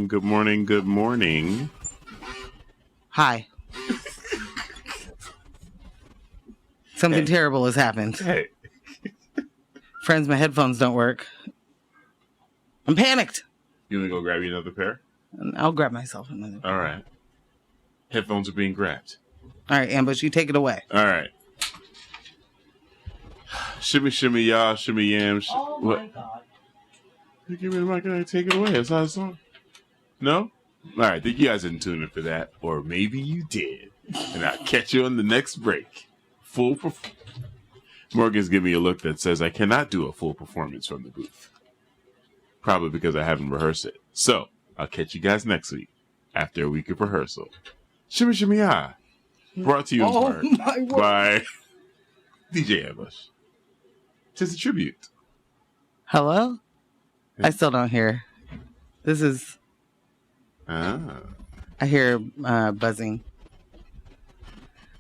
morning, good morning, good morning. Hi. Something terrible has happened. Hey. Friends, my headphones don't work. I'm panicked. You want to go grab you another pair? I'll grab myself another pair. All right. Headphones are being grabbed. All right, Ambush, you take it away. All right. Shimmy, shimmy, y'all. Shimmy, yam. Oh, my God. You give me the mic and I take it away. That's how it's on. No? All right. Think you guys didn't tune in for that. Or maybe you did. And I'll catch you on the next break. Full performance. Morgan's giving me a look that says I cannot do a full performance from the booth. Probably because I haven't rehearsed it. So, I'll catch you guys next week after a week of rehearsal. Shimmy, shimmy, ah. Brought to you in part by DJ Ambush. 'Tis a tribute. Hello? I still don't hear. This is... I hear buzzing.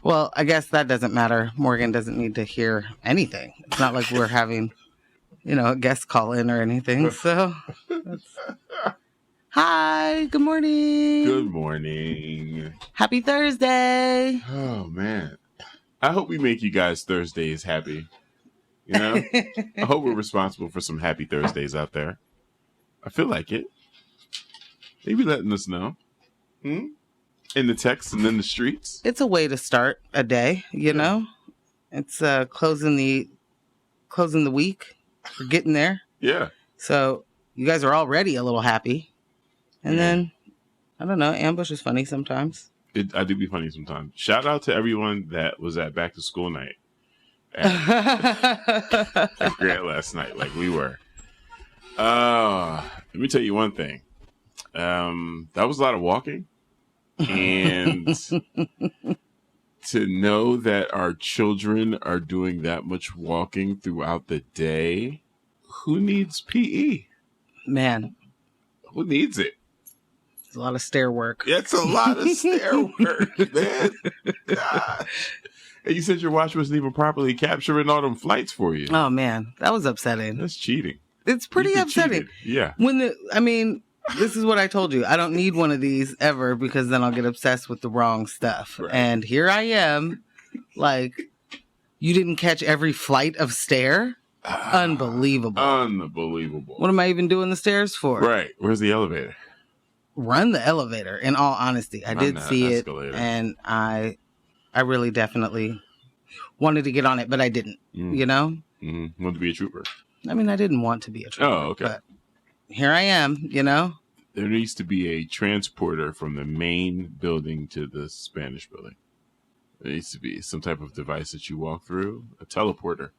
Well, I guess that doesn't matter. Morgan doesn't need to hear anything. It's not like we're having, a guest call in or anything. So, hi, good morning. Good morning. Happy Thursday. Oh, man. I hope we make you guys Thursdays happy. I hope we're responsible for some happy Thursdays out there. I feel like it. Maybe letting us know. In the text and in the streets. It's a way to start a day, know? It's closing the week. We're getting there. Yeah. So you guys are already a little happy. And then, I don't know, Ambush is funny sometimes. I do be funny sometimes. Shout out to everyone that was at back to school night at Grant last night, like we were. Let me tell you one thing. That was a lot of walking. And to know that our children are doing that much walking throughout the day, who needs PE? Man. Who needs it? It's a lot of stair work. It's a lot of stair work, man. Gosh. And you said your watch wasn't even properly capturing all them flights for you. Oh, man. That was upsetting. That's cheating. It's pretty upsetting. Yeah. This is what I told you. I don't need one of these ever because then I'll get obsessed with the wrong stuff. Right. And here I am, like, you didn't catch every flight of stair? Unbelievable. Unbelievable. What am I even doing the stairs for? Right. Where's the elevator? Run the elevator, in all honesty. I did see escalator. It, and I really definitely wanted to get on it, but I didn't, Wanted to be a trooper. I didn't want to be a trooper. Oh, okay. But here I am, There needs to be a transporter from the main building to the Spanish building. There needs to be some type of device that you walk through, a teleporter.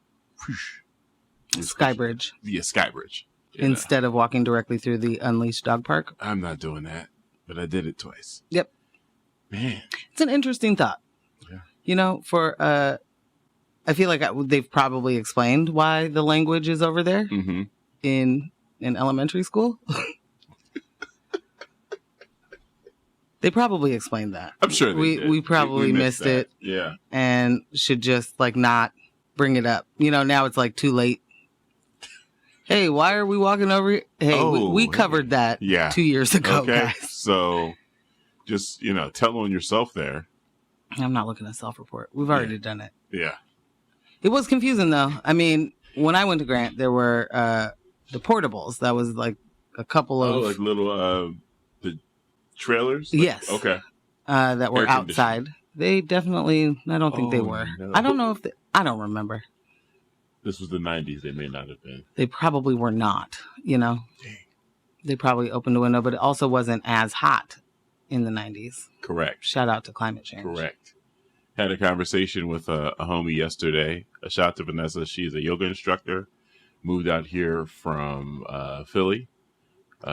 Skybridge. Yeah, Skybridge. Instead of walking directly through the Unleashed Dog Park. I'm not doing that, but I did it twice. Yep. Man. It's an interesting thought. Yeah. I feel like they've probably explained why the language is over there in elementary school. They probably explained that. I'm sure we probably missed it. Yeah. And should just not bring it up. Now it's too late. Hey, why are we walking over here? Hey, we covered that 2 years ago, guys. So just, tell on yourself there. I'm not looking at self-report. We've already done it. Yeah. It was confusing, though. When I went to Grant, there were the portables. That was a couple of... like little the trailers? Yes. Okay. That were outside. They definitely... I don't think they were. No. I don't know if... I don't remember. This was the 90s. They may not have been. They probably were not, Dang. They probably opened a window, but it also wasn't as hot in the 90s. Correct. Shout out to climate change. Correct. Had a conversation with a homie yesterday. A shout out to Vanessa. She's a yoga instructor. Moved out here from Philly.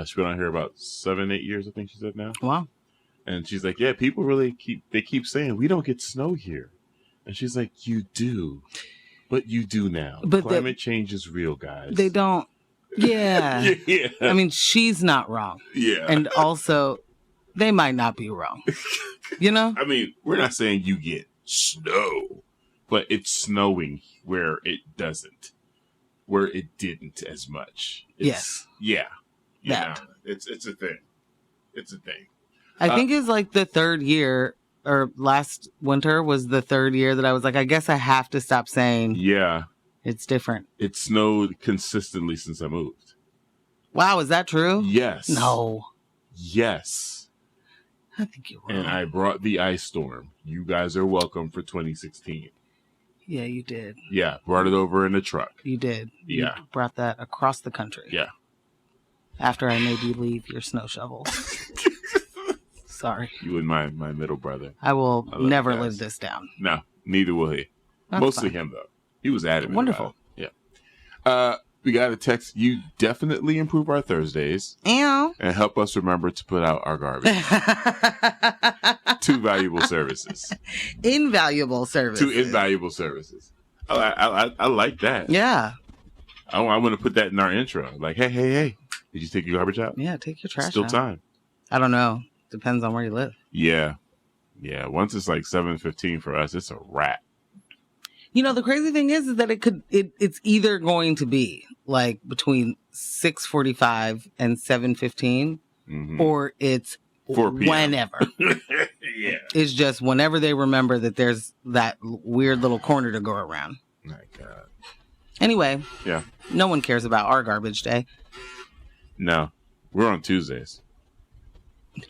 She's been out here about 7-8 years, I think she said now. Wow. And she's like, yeah, people really keep saying, we don't get snow here. And she's like, you do. But you do now. But climate change is real, guys. They don't. Yeah. Yeah. She's not wrong. Yeah. And also, they might not be wrong. We're not saying you get snow, but it's snowing where it doesn't, where it didn't as much. Yes. Yeah. That. It's a thing. It's a thing. I think it's like the third year, or last winter was the third year that I was like, I guess I have to stop saying it's different. It snowed consistently since I moved. Wow, is that true? Yes. No. Yes. I think you're wrong. And I brought the ice storm. You guys are welcome for 2016. Yeah, you did. Yeah, brought it over in a truck. You did. Yeah. You brought that across the country. Yeah. After I made you leave your snow shovel. Sorry. You and my middle brother. I will never live this down. No, neither will he. That's Mostly fine. him, though. He was adamant. Wonderful. Yeah. We got a text. You definitely improve our Thursdays. Ew. And help us remember to put out our garbage. 2 valuable services. Invaluable services. 2 invaluable services. I like that. Yeah. I want to put that in our intro. Like, hey. Did you take your garbage out? Yeah, take your trash Still out. time. I don't know. Depends on where you live. Yeah. Yeah. Once it's like 7:15 for us, it's a wrap. You know, the crazy thing is that it's either going to be like between 6:45 and 7:15, or it's 4 p.m. whenever. Yeah. It's just whenever they remember that there's that weird little corner to go around. My God. Anyway. Yeah. No one cares about our garbage day. No. We're on Tuesdays.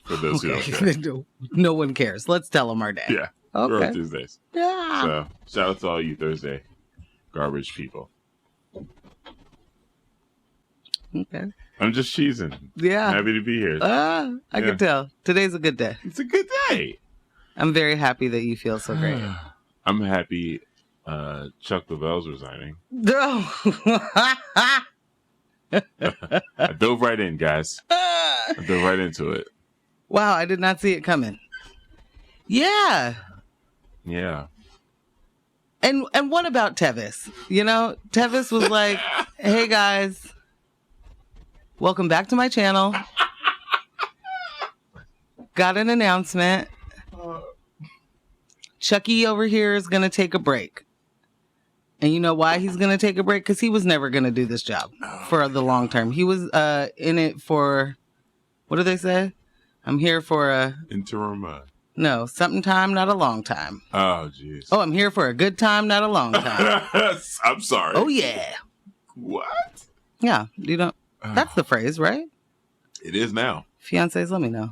For those who don't care. No one cares. Let's tell them our day. Yeah. Okay. We're on Tuesdays. Yeah. So, shout out to all you Thursday garbage people. Okay. I'm just cheesing. Yeah. Happy to be here. I can tell. Today's a good day. It's a good day. I'm very happy that you feel so great. I'm happy Chuck Lovell's resigning. No. I dove right in, guys. I dove right into it. Wow, I did not see it coming. Yeah. Yeah. And what about Tevis? You know, Tevis was like, hey guys, welcome back to my channel. Got an announcement. Chucky over here is going to take a break. And you know why he's going to take a break? Because he was never going to do this job for the long term. He was in it for, what do they say? I'm here for a... Interim. No, something time, not a long time. Oh, jeez. Oh, I'm here for a good time, not a long time. I'm sorry. Oh, yeah. What? Yeah, you don't... That's the phrase, right? It is now. Fiancés, let me know.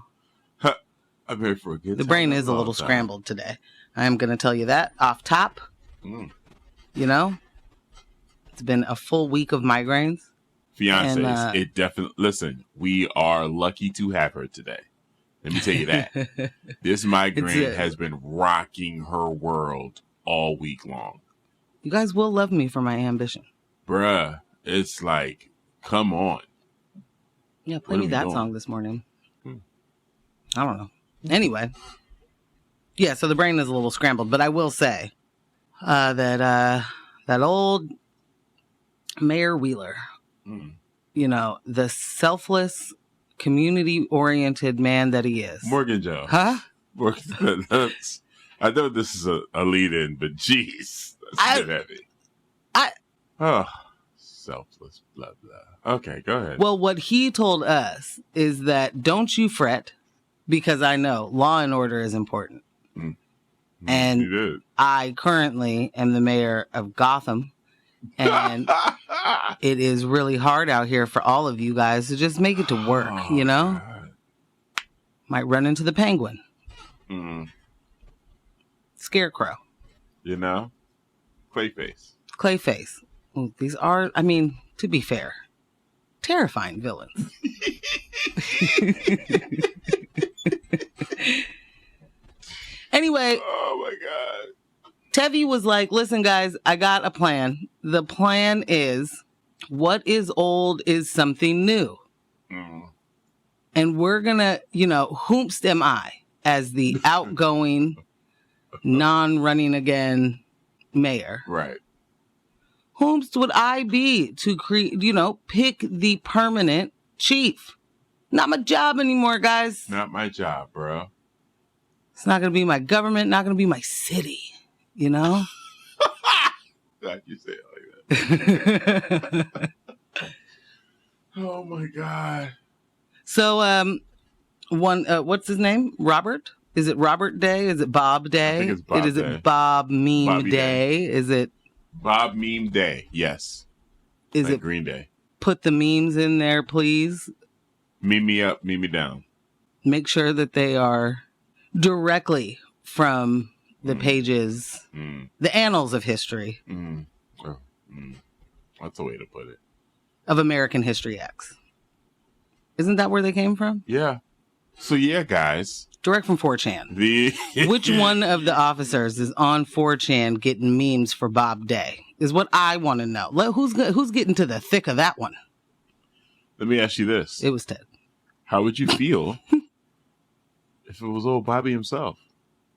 I'm here for a good time. The brain is a little scrambled today. I am going to tell you that off top. You know? It's been a full week of migraines. Fiancés, it definitely... Listen, we are lucky to have her today. Let me tell you that. This migraine has been rocking her world all week long. You guys will love me for my ambition. Bruh, it's like, come on. Yeah, play me that song this morning. I don't know. Anyway. Yeah, so the brain is a little scrambled, but I will say that old Mayor Wheeler, you know, the selfless, community-oriented man that he is. Morgan Joe. Huh? I know this is a lead-in, but geez, that's a bit heavy. Selfless, blah, blah. Okay, go ahead. Well, what he told us is that don't you fret, because I know law and order is important. And I currently am the mayor of Gotham, and it is really hard out here for all of you guys to just make it to work, you know? God. Might run into the penguin. Scarecrow. You know? Clayface. Well, these are, I mean, to be fair, terrifying villains. Anyway. Oh, my God. Tevi was like, listen, guys, I got a plan. The plan is what is old is something new. And we're going to, you know, whomst am I as the outgoing, non-running again mayor? Right. Whomst would I be to create, you know, pick the permanent chief? Not my job anymore, guys. Not my job, bro. It's not going to be my government, not going to be my city. You know? God, you say it like that. Oh, my God. So, One, what's his name? Robert? Is it Robert Day? Is it Bob Day? I think it's Bob Is Day. it Bob Meme Bobby Day? Is it Bob Meme Day? Yes. Is like it Green Day? Put the memes in there, please. Meme me up, meme me down. Make sure that they are directly from the pages, the annals of history. Oh, that's a way to put it. Of American History X. Isn't that where they came from? Yeah. So yeah, guys. Direct from 4chan. Which one of the officers is on 4chan getting memes for Bob Day? Is what I want to know. Who's getting to the thick of that one? Let me ask you this. It was Ted. How would you feel if it was old Bobby himself?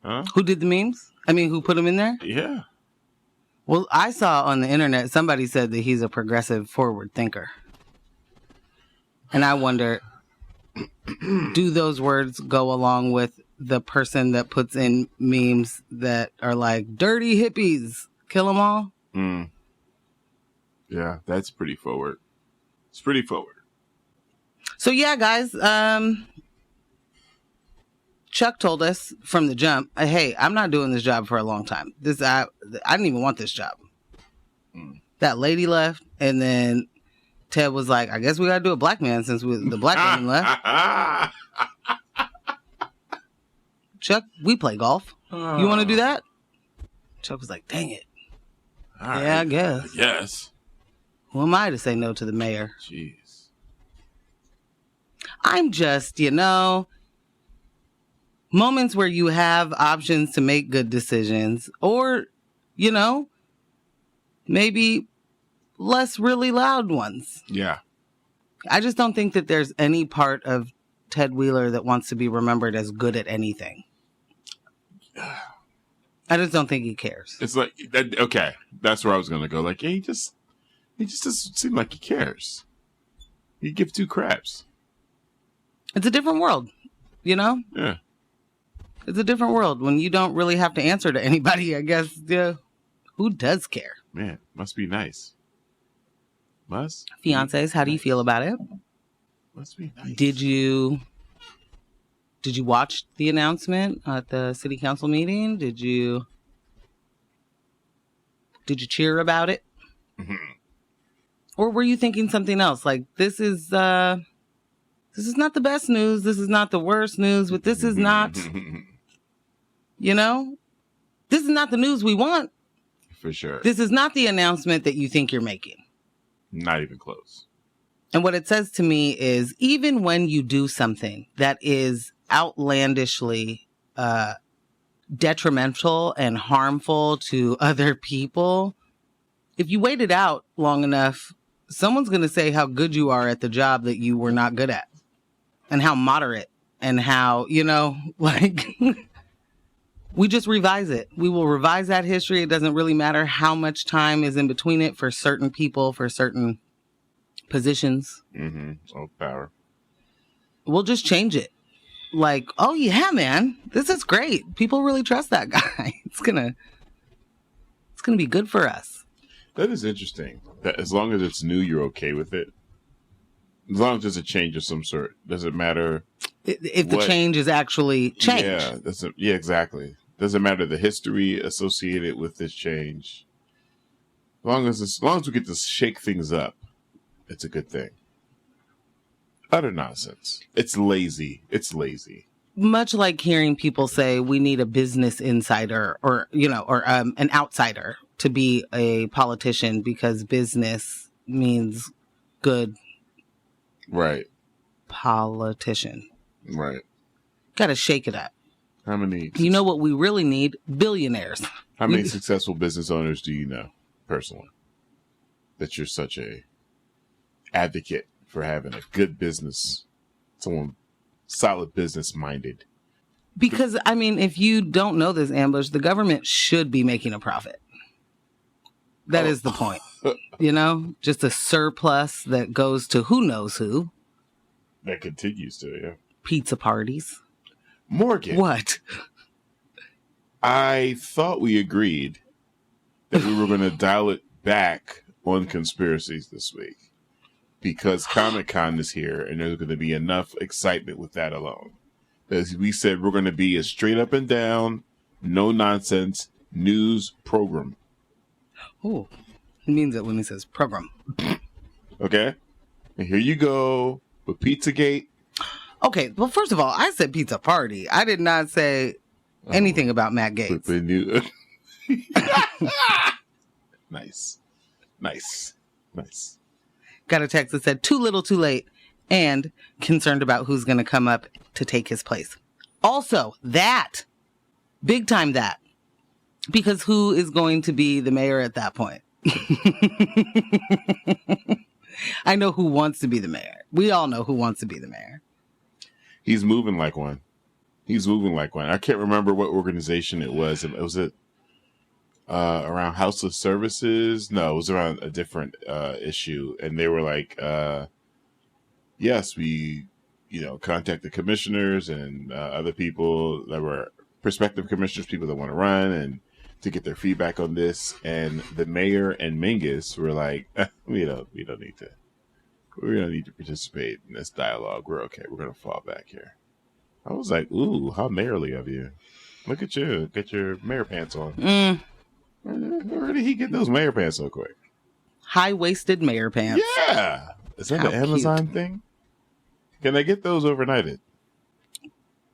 Huh? Who did the memes? I mean, who put them in there? Yeah. Well, I saw on the internet, somebody said that he's a progressive forward thinker. And I wonder, do those words go along with the person that puts in memes that are like, dirty hippies, kill them all? Yeah, that's pretty forward. It's pretty forward. So yeah, guys, Chuck told us from the jump, hey, I'm not doing this job for a long time. I didn't even want this job. That lady left, and then Ted was like, I guess we got to do a black man since the black woman left. Chuck, we play golf. You want to do that? Chuck was like, dang it. All yeah, right. I guess. Yes. Who am I to say no to the mayor? Jeez. I'm just, moments where you have options to make good decisions or, maybe less really loud ones. Yeah. I just don't think that there's any part of Ted Wheeler that wants to be remembered as good at anything. I just don't think he cares. It's like, okay, that's where I was going to go. Like, yeah, he just doesn't seem like he cares. He give two craps. It's a different world, Yeah. It's a different world when you don't really have to answer to anybody, I guess. Yeah. Who does care? Man, must be nice. Fiancés, how do you feel about it? Must be nice. Did you watch the announcement at the city council meeting? Did you cheer about it? Mm-hmm. Or were you thinking something else? Like, this is not the best news. This is not the worst news, but this is not, this is not the news we want. For sure. This is not the announcement that you think you're making. Not even close. And what it says to me is, even when you do something that is outlandishly detrimental and harmful to other people, if you wait it out long enough, someone's going to say how good you are at the job that you were not good at, and how moderate, and how, we just revise it. We will revise that history. It doesn't really matter how much time is in between it for certain people, for certain positions. Oh, power. We'll just change it. Like, oh yeah, man, this is great. People really trust that guy. It's gonna be good for us. That is interesting. That as long as it's new, you're okay with it. As long as it's a change of some sort, doesn't matter. If the change is actually change. Yeah, exactly. Doesn't matter the history associated with this change. As long as we get to shake things up, it's a good thing. Utter nonsense. It's lazy. Much like hearing people say we need a business insider or an outsider to be a politician because business means good. Right. Politician. Right. Got to shake it up. How many? You know what we really need? Billionaires. How many successful business owners do you know personally that you're such a advocate for having a good business, someone solid business minded? Because, if you don't know this, Ambush, the government should be making a profit. That is the point. Just a surplus that goes to who knows who. That continues to, yeah. Pizza parties. Morgan. What? I thought we agreed that we were going to dial it back on conspiracies this week because Comic-Con is here and there's going to be enough excitement with that alone. As we said, we're going to be a straight up and down, no nonsense news program. Oh, he means it when he says program. Okay? And here you go with Pizzagate. Okay, well, first of all, I said pizza party. I did not say anything about Matt Gaetz. Nice. Got a text that said, too little, too late, and concerned about who's going to come up to take his place. Also, that. Big time that. Because who is going to be the mayor at that point? I know who wants to be the mayor. We all know who wants to be the mayor. He's moving like one. I can't remember what organization it was. Was it around houseless services? No, it was around a different issue. And they were like, yes, we, contact the commissioners and other people that were prospective commissioners, people that want to run, and to get their feedback on this. And the mayor and Mingus were like, we don't need to participate in this dialogue. We're okay. We're going to fall back here. I was like, ooh, how mayorly of you. Look at you. Get your mayor pants on. Where did he get those mayor pants so quick? High-waisted mayor pants. Yeah. Is that an Amazon thing? Can I get those overnighted?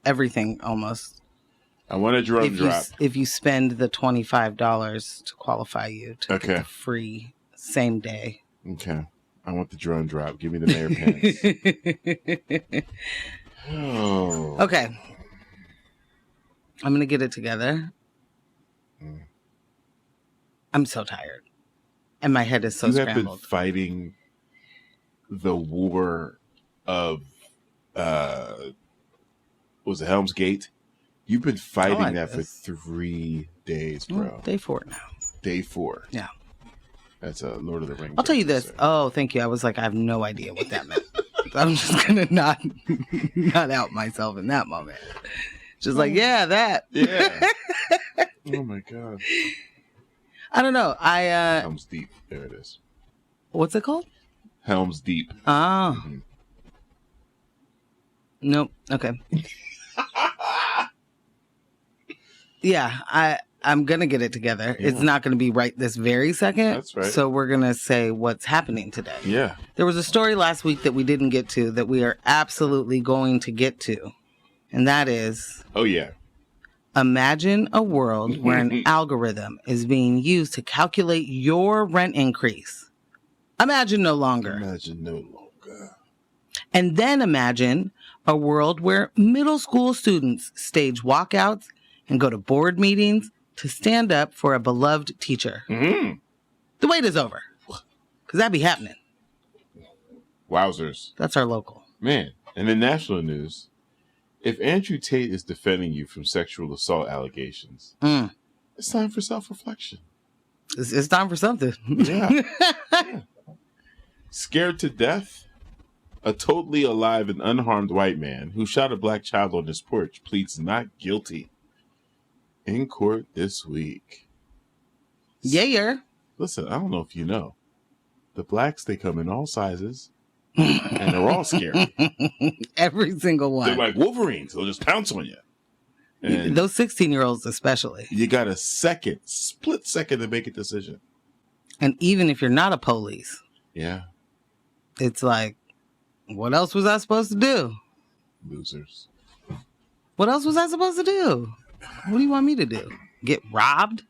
Everything, almost. I want a drone drop. If you spend the $25 to qualify you to get the free same day. Okay. I want the drone drop. Give me the mayor pants. Oh. Okay. I'm going to get it together. I'm so tired. And my head is so scrambled. You have been fighting the war of, was it Helm's Gate? You've been fighting that for 3 days, bro. Day 4 now. Day 4. Yeah. That's a Lord of the Rings. I'll tell you this. Sir. Oh, thank you. I was like, I have no idea what that meant. I'm just going to not out myself in that moment. Just like, yeah, that. Yeah. Oh, my God. I don't know. Helm's Deep. There it is. What's it called? Helm's Deep. Oh. Mm-hmm. Nope. Okay. Yeah, I'm going to get it together. Yeah. It's not going to be right this very second. That's right. So we're going to say what's happening today. Yeah. There was a story last week that we didn't get to that we are absolutely going to get to. And that is... Oh, yeah. Imagine a world where an algorithm is being used to calculate your rent increase. Imagine no longer. Imagine no longer. And then imagine a world where middle school students stage walkouts and go to board meetings to stand up for a beloved teacher. Mm-hmm. The wait is over. Because that'd be happening. Wowzers. That's our local. Man, and in national news, if Andrew Tate is defending you from sexual assault allegations, it's time for self-reflection. It's time for something. Yeah. Yeah. Scared to death? A totally alive and unharmed white man who shot a black child on his porch pleads not guilty. In court this week. Yeah. Listen, I don't know if you know. The blacks, they come in all sizes. And they're all scary. Every single one. They're like Wolverines. They'll just pounce on you. And those 16-year-olds especially. You got a split second to make a decision. And even if you're not a police. Yeah. It's like, what else was I supposed to do? Losers. What else was I supposed to do? What do you want me to do? Get robbed?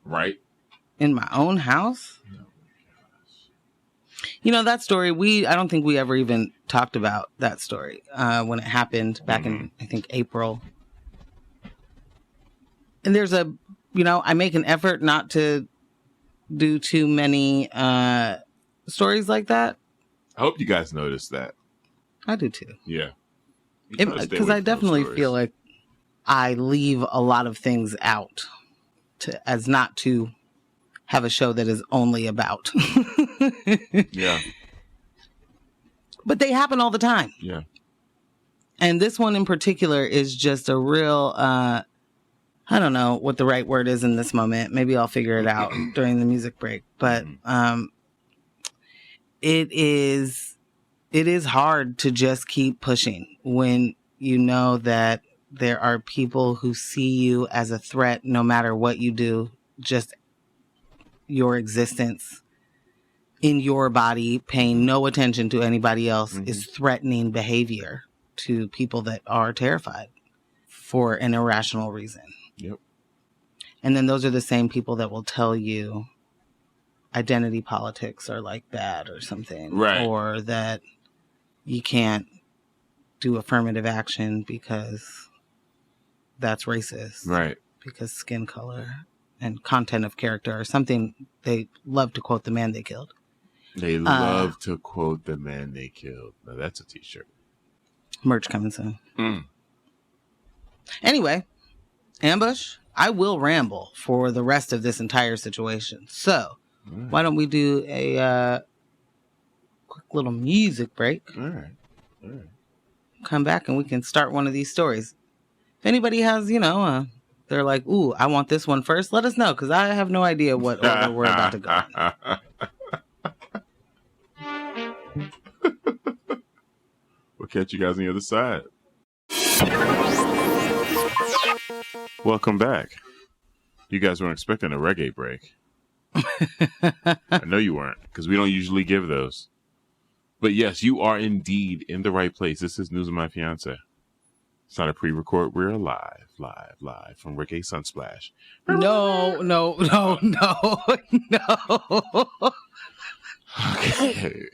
Right. In my own house? No. You know, that story, I don't think we ever even talked about that story when it happened back in, I think, April. And there's I make an effort not to do too many stories like that. I hope you guys noticed that. I do too. Yeah. Because I definitely feel like I leave a lot of things out as not to have a show that is only about. Yeah. But they happen all the time. Yeah. And this one in particular is just a real, I don't know what the right word is in this moment. Maybe I'll figure it out during the music break. But it is hard to just keep pushing when you know that there are people who see you as a threat no matter what you do, just your existence in your body, paying no attention to anybody else, is threatening behavior to people that are terrified for an irrational reason. Yep. And then those are the same people that will tell you identity politics are like bad or something. Right. Or that you can't do affirmative action because that's racist. Right. Because skin color and content of character or something. They love to quote the man they killed. They love to quote the man they killed. Now that's a t-shirt. Merch coming soon. Anyway, Ambush, I will ramble for the rest of this entire situation. So, why don't we do a quick little music break? All right. Come back and we can start one of these stories. If anybody has, they're like, ooh, I want this one first, let us know, because I have no idea what order we're about to go in. We'll catch you guys on the other side. Welcome back. You guys weren't expecting a reggae break. I know you weren't, because we don't usually give those. But yes, you are indeed in the right place. This is News of My Fiancé. It's not a pre-record. We're live from Reggae Sunsplash. No. Okay.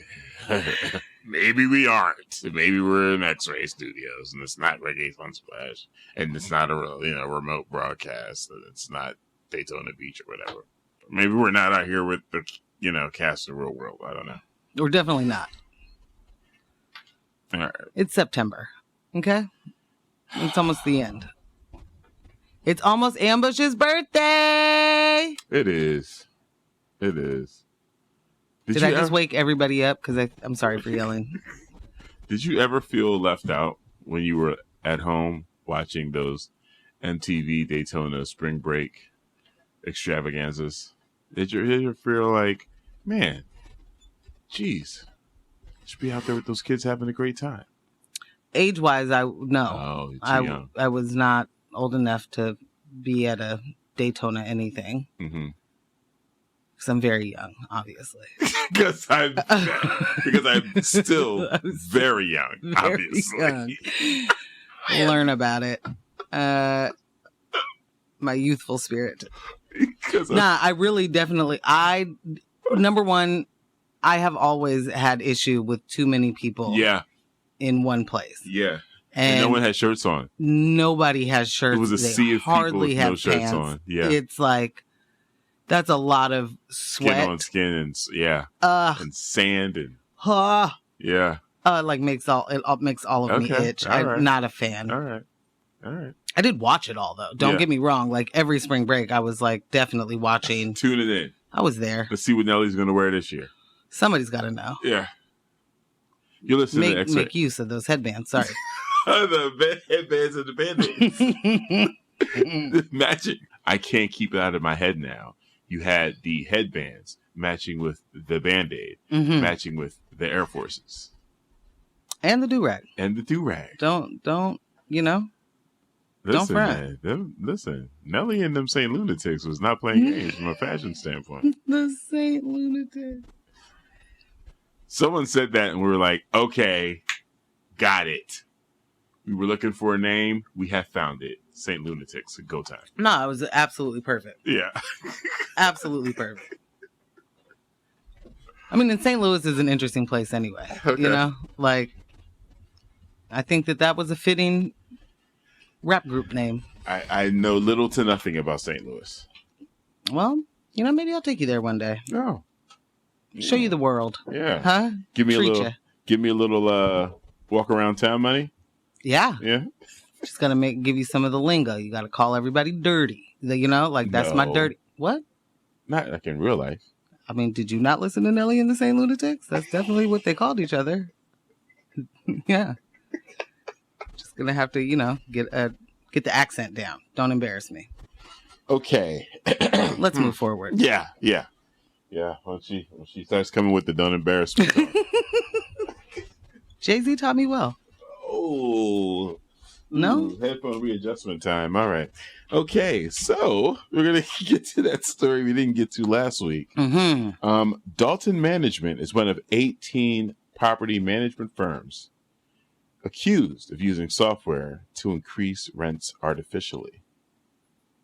Maybe we aren't. Maybe we're in X-Ray Studios, and it's not Reggae Sunsplash, and it's not a remote broadcast, and it's not Daytona Beach or whatever. Maybe we're not out here with the cast of the real world. I don't know. We're definitely not. All right. It's September. Okay? It's almost the end. It's almost Ambush's birthday! It is. Did I just wake everybody up? Because I'm sorry for yelling. Did you ever feel left out when you were at home watching those MTV Daytona Spring Break extravaganzas? Did you ever feel like, man, geez, should be out there with those kids having a great time? Age-wise, no. Oh, you're too young. I was not old enough to be at a Daytona anything. Mm-hmm. Because I'm very young, obviously. because I'm still very young, obviously. Young. Learn about it. My youthful spirit. I really definitely. Number one, I have always had issue with too many people. Yeah. In one place. Yeah. And no one had shirts on. Nobody has shirts. It was a sea of people with no shirts pants. on. Yeah. It's like, that's a lot of sweat. Skin on skin and and sand and yeah. It makes all of me itch. I'm not a fan. All right. I did watch it all though. Don't get me wrong. Like every spring break, I was like definitely watching. Tuning in. I was there. Let's see what Nelly's going to wear this year. Somebody's got to know. Yeah. You listen to X-Ray. Make use of those headbands. Sorry. The headbands and the band-aids. Matching. I can't keep it out of my head now. You had the headbands matching with the band-aid, matching with the Air Forces. And the do-rag. Don't Listen, don't front. Man, listen, Nelly and them St. Lunatics was not playing games from a fashion standpoint. The St. Lunatics. Someone said that and we were like, okay, got it. We were looking for a name. We have found it. St. Lunatics. Go time. No, it was absolutely perfect. Yeah. Absolutely perfect. I mean, and St. Louis is an interesting place anyway. Okay. I think that was a fitting rap group name. I know little to nothing about St. Louis. Well, maybe I'll take you there one day. Oh. Show you the world. Yeah. Huh? Give me a little walk around town money. Yeah. Yeah. Just gotta give you some of the lingo. You gotta call everybody dirty. That's my dirty. What? Not like in real life. I mean, did you not listen to Nelly and the St. Lunatics? That's definitely what they called each other. Yeah. Just gonna have to, get the accent down. Don't embarrass me. Okay. Let's move forward. Yeah. When she starts coming with the don't embarrass me. Jay-Z taught me well. Oh, No? Ooh, headphone readjustment time. All right. Okay, so we're going to get to that story we didn't get to last week. Mm-hmm. Dalton Management is one of 18 property management firms accused of using software to increase rents artificially.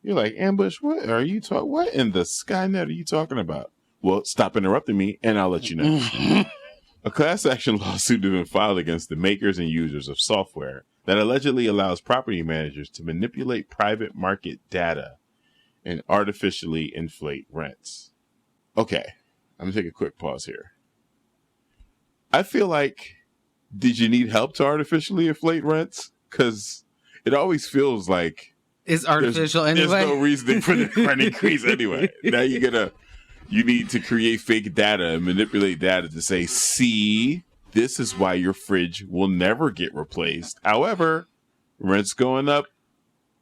You're like, Ambush, what are you talking? What in the Skynet are you talking about? Well, stop interrupting me, and I'll let you know. A class action lawsuit has been filed against the makers and users of software that allegedly allows property managers to manipulate private market data and artificially inflate rents. Okay, I'm going to take a quick pause here. I feel like, did you need help to artificially inflate rents? Because it always feels like it's artificial anyway. There's no reason for the rent increase anyway. Now you need to create fake data and manipulate data to say, see, this is why your fridge will never get replaced. However, rent's going up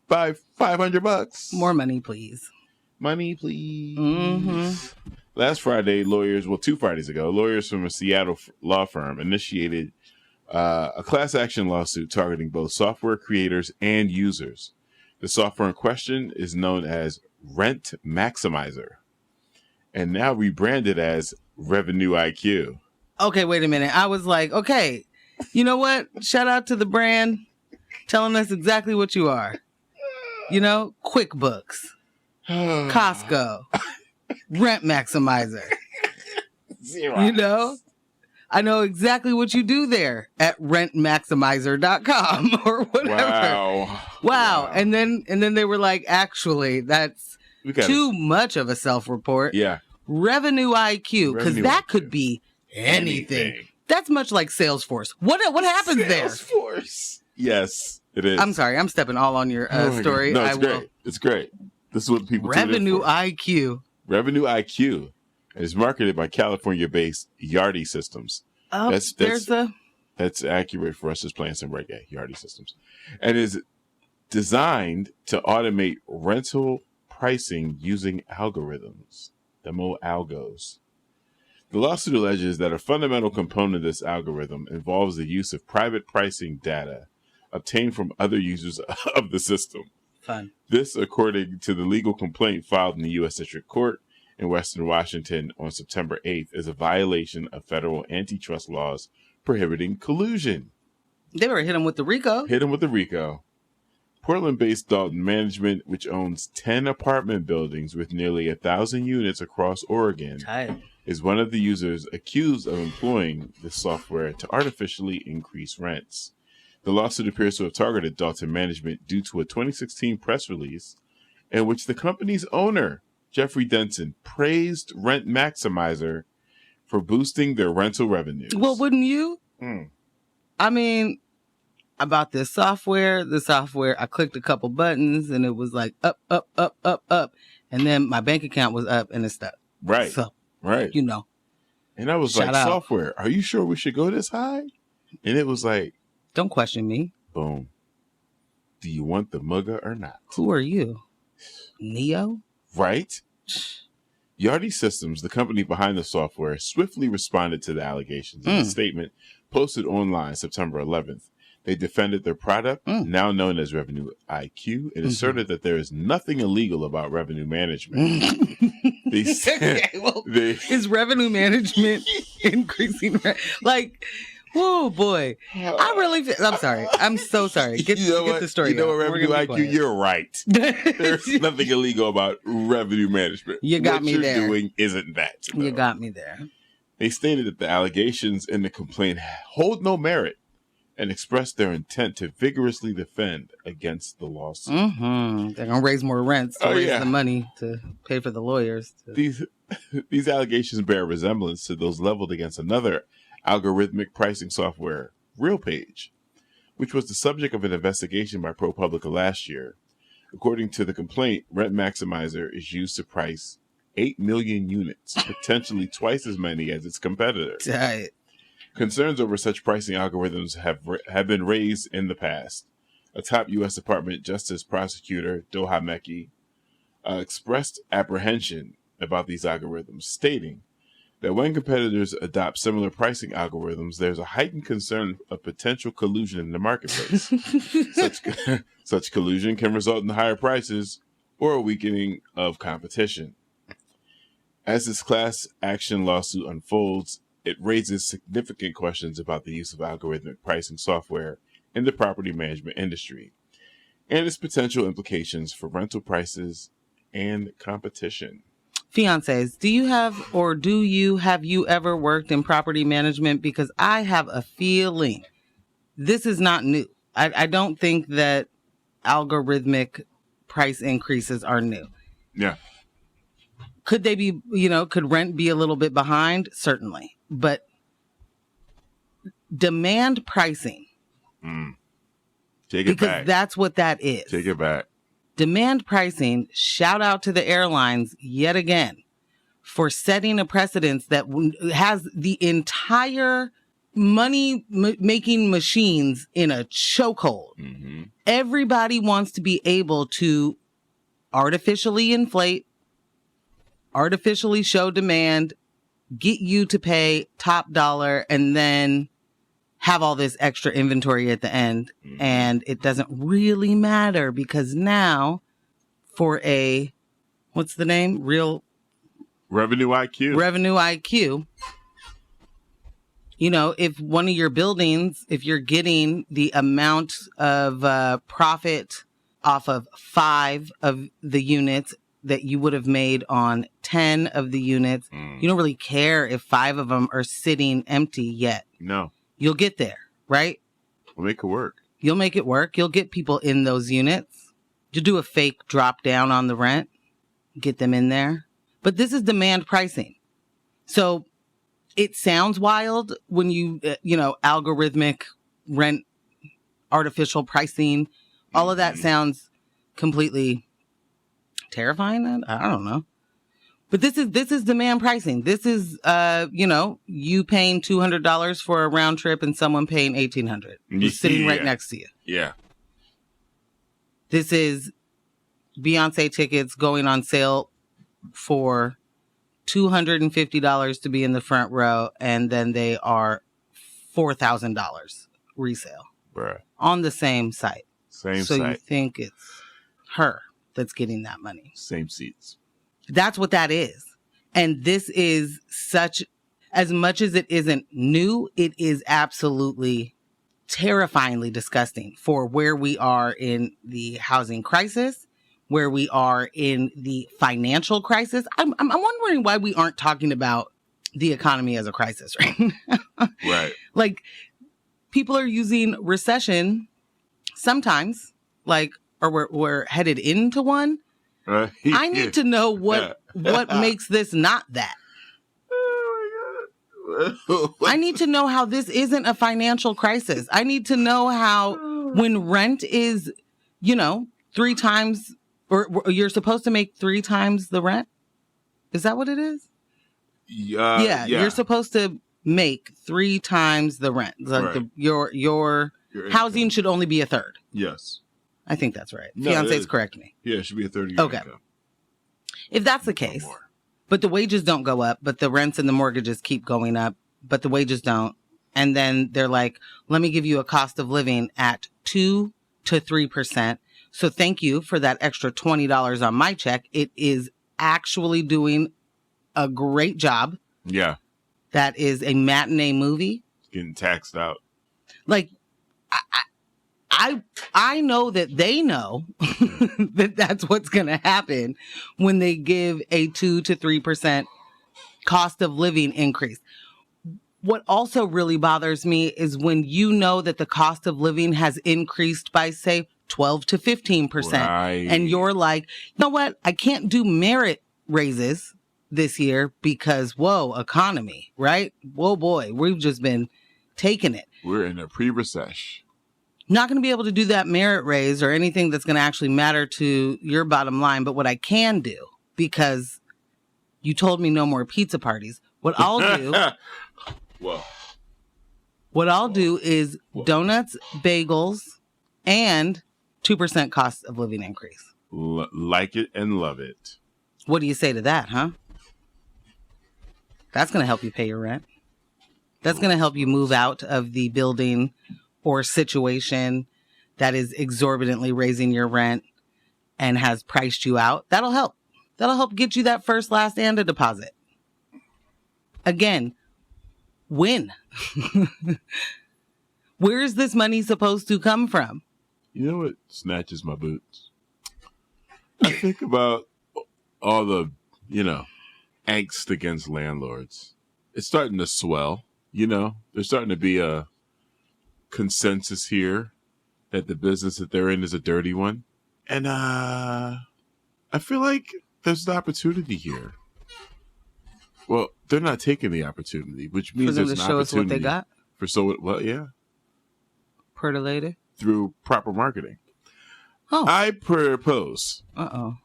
by $500. More money, please. Money, please. Mm-hmm. Last Friday, 2 Fridays ago, lawyers from a Seattle law firm initiated a class action lawsuit targeting both software creators and users. The software in question is known as Rent Maximizer and now rebranded as Revenue IQ. Okay, wait a minute. I was like, okay, you know what? Shout out to the brand telling us exactly what you are. You know, QuickBooks, Costco, Rent Maximizer. Zero. You know, I know exactly what you do there at rentmaximizer.com or whatever. Wow. And then they were like, actually, that's too much of a self-report. Yeah. Revenue IQ, because that could be anything. That's much like Salesforce. What happens there? Salesforce. Yes, it is. I'm sorry. I'm stepping all on your story. No, it's great. It's great. This is what people Revenue IQ. Revenue IQ. It is marketed by California-based Yardi Systems. Oh, that's accurate for us as playing some reggae. Yardi Systems, and is designed to automate rental pricing using algorithms. Demo algos. The lawsuit alleges that a fundamental component of this algorithm involves the use of private pricing data obtained from other users of the system. Fun. This, according to the legal complaint filed in the U.S. District Court in Western Washington on September 8th, is a violation of federal antitrust laws prohibiting collusion. They were hit him with the RICO. Portland-based Dalton Management, which owns 10 apartment buildings with nearly 1,000 units across Oregon, is one of the users accused of employing this software to artificially increase rents. The lawsuit appears to have targeted Dalton Management due to a 2016 press release in which the company's owner, Jeffrey Denson, praised Rent Maximizer for boosting their rental revenues. Well, wouldn't you? I mean, about this software, I clicked a couple buttons and it was like up. And then my bank account was up and it stuck. Right. So, right. You know. And I was like, software, are you sure we should go this high? And it was like, don't question me. Boom. Do you want the mugger or not? Who are you? Neo? Right? Yardi Systems, the company behind the software, swiftly responded to the allegations in a statement posted online September 11th. They defended their product, now known as Revenue IQ, and asserted that there is nothing illegal about revenue management. They said, is revenue management increasing? Like, whoa, boy. I'm sorry. I'm so sorry. Get the story. You know what, Revenue IQ, you're right. There's nothing illegal about revenue management. You got me there. What you're doing isn't that. Though. You got me there. They stated that the allegations in the complaint hold no merit and expressed their intent to vigorously defend against the lawsuit. They're going to raise more rents to raise the money to pay for the lawyers. These allegations bear resemblance to those leveled against another algorithmic pricing software, RealPage, which was the subject of an investigation by ProPublica last year. According to the complaint, Rent Maximizer is used to price 8 million units, potentially twice as many as its competitors. Concerns over such pricing algorithms have been raised in the past. A top U.S. Department Justice prosecutor, Doha Meki, expressed apprehension about these algorithms, stating, that when competitors adopt similar pricing algorithms, there's a heightened concern of potential collusion in the marketplace. Such collusion can result in higher prices or a weakening of competition. As this class action lawsuit unfolds, it raises significant questions about the use of algorithmic pricing software in the property management industry and its potential implications for rental prices and competition. Fiancés, have you ever worked in property management? Because I have a feeling this is not new. I don't think that algorithmic price increases are new. Yeah. Could they be, could rent be a little bit behind? Certainly. But demand pricing. Take it back. Because that's what that is. Take it back. Demand pricing, shout out to the airlines yet again for setting a precedence that has the entire money-making machines in a chokehold. Mm-hmm. Everybody wants to be able to artificially inflate, artificially show demand, get you to pay top dollar, and then have all this extra inventory at the end. Mm-hmm. And it doesn't really matter because now for what's the name? Real Revenue IQ. If one of your buildings, if you're getting the amount of profit off of 5 of the units that you would have made on 10 of the units, you don't really care if 5 of them are sitting empty yet. No. You'll get there, right? We'll make it work. You'll make it work. You'll get people in those units. You'll do a fake drop down on the rent, get them in there. But this is demand pricing. So it sounds wild when you algorithmic rent, artificial pricing, all of that sounds completely terrifying. I don't know. But this is demand pricing. This is, you paying $200 for a round trip and someone paying $1,800 who's sitting right next to you. Yeah. This is Beyonce tickets going on sale for $250 to be in the front row, and then they are $4,000 resale. Bruh. On the same site. So you think it's her that's getting that money. Same seats. That's what that is. And this is as much as it isn't new, it is absolutely terrifyingly disgusting for where we are in the housing crisis, where we are in the financial crisis. I'm wondering why we aren't talking about the economy as a crisis right now. Right. Like, people are using recession sometimes, or we're headed into one. I need to know what makes this not that. Oh my God. I need to know how this isn't a financial crisis. I need to know how when rent is, 3 times, or you're supposed to make 3 times the rent. Is that what it is? Yeah. You're supposed to make 3 times the rent. Like right. Your housing should only be a third. Yes. I think that's right. No, Fiancé's correct me. Yeah, it should be a third of your income. If that's the case, but the wages don't go up, but the rents and the mortgages keep going up, but the wages don't. And then they're like, let me give you a cost of living at 2 to 3%. So thank you for that extra $20 on my check. It is actually doing a great job. Yeah. That is a matinee movie. It's getting taxed out. Like, I know that they know that that's what's going to happen when they give a 2 to 3% cost of living increase. What also really bothers me is when you know that the cost of living has increased by, say, 12 to 15%. Right. And you're like, you know what? I can't do merit raises this year because, whoa, economy, right? Whoa, boy, we've just been taking it. We're in a pre-recession. Not going to be able to do that merit raise or anything that's going to actually matter to your bottom line. But what I can do, because you told me no more pizza parties, what I'll do, is donuts, bagels, and 2% cost of living increase. Like it and love it. What do you say to that, huh? That's going to help you pay your rent. That's going to help you move out of the building or situation that is exorbitantly raising your rent and has priced you out. That'll help. That'll help get you that first, last, and a deposit. Again, win. Where is this money supposed to come from? You know what snatches my boots? I think about all the, angst against landlords. It's starting to swell, There's starting to be a consensus here that the business that they're in is a dirty one. And I feel like there's an opportunity here. Well, they're not taking the opportunity, which means for them there's to an show us opportunity what they got. Yeah. Per the lady? Through proper marketing. Oh. I propose. Uh-oh.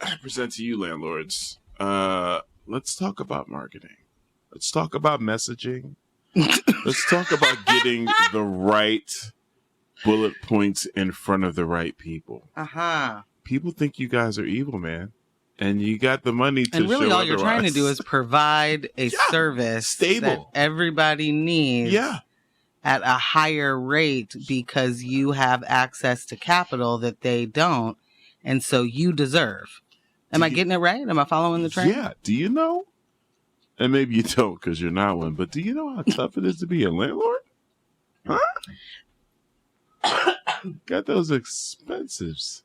I present to you, landlords. Let's talk about marketing. Let's talk about messaging. Let's talk about getting the right bullet points in front of the right people. Uh-huh. People think you guys are evil, man. And you got the money to show And really all otherwise. you're trying to do is provide a service stable that everybody needs at a higher rate because you have access to capital that they don't. And so you deserve. Am I getting it right? Am I following the trend? Yeah. Do you know? And maybe you don't because you're not one. But do you know how tough it is to be a landlord? Huh? Got those expensives.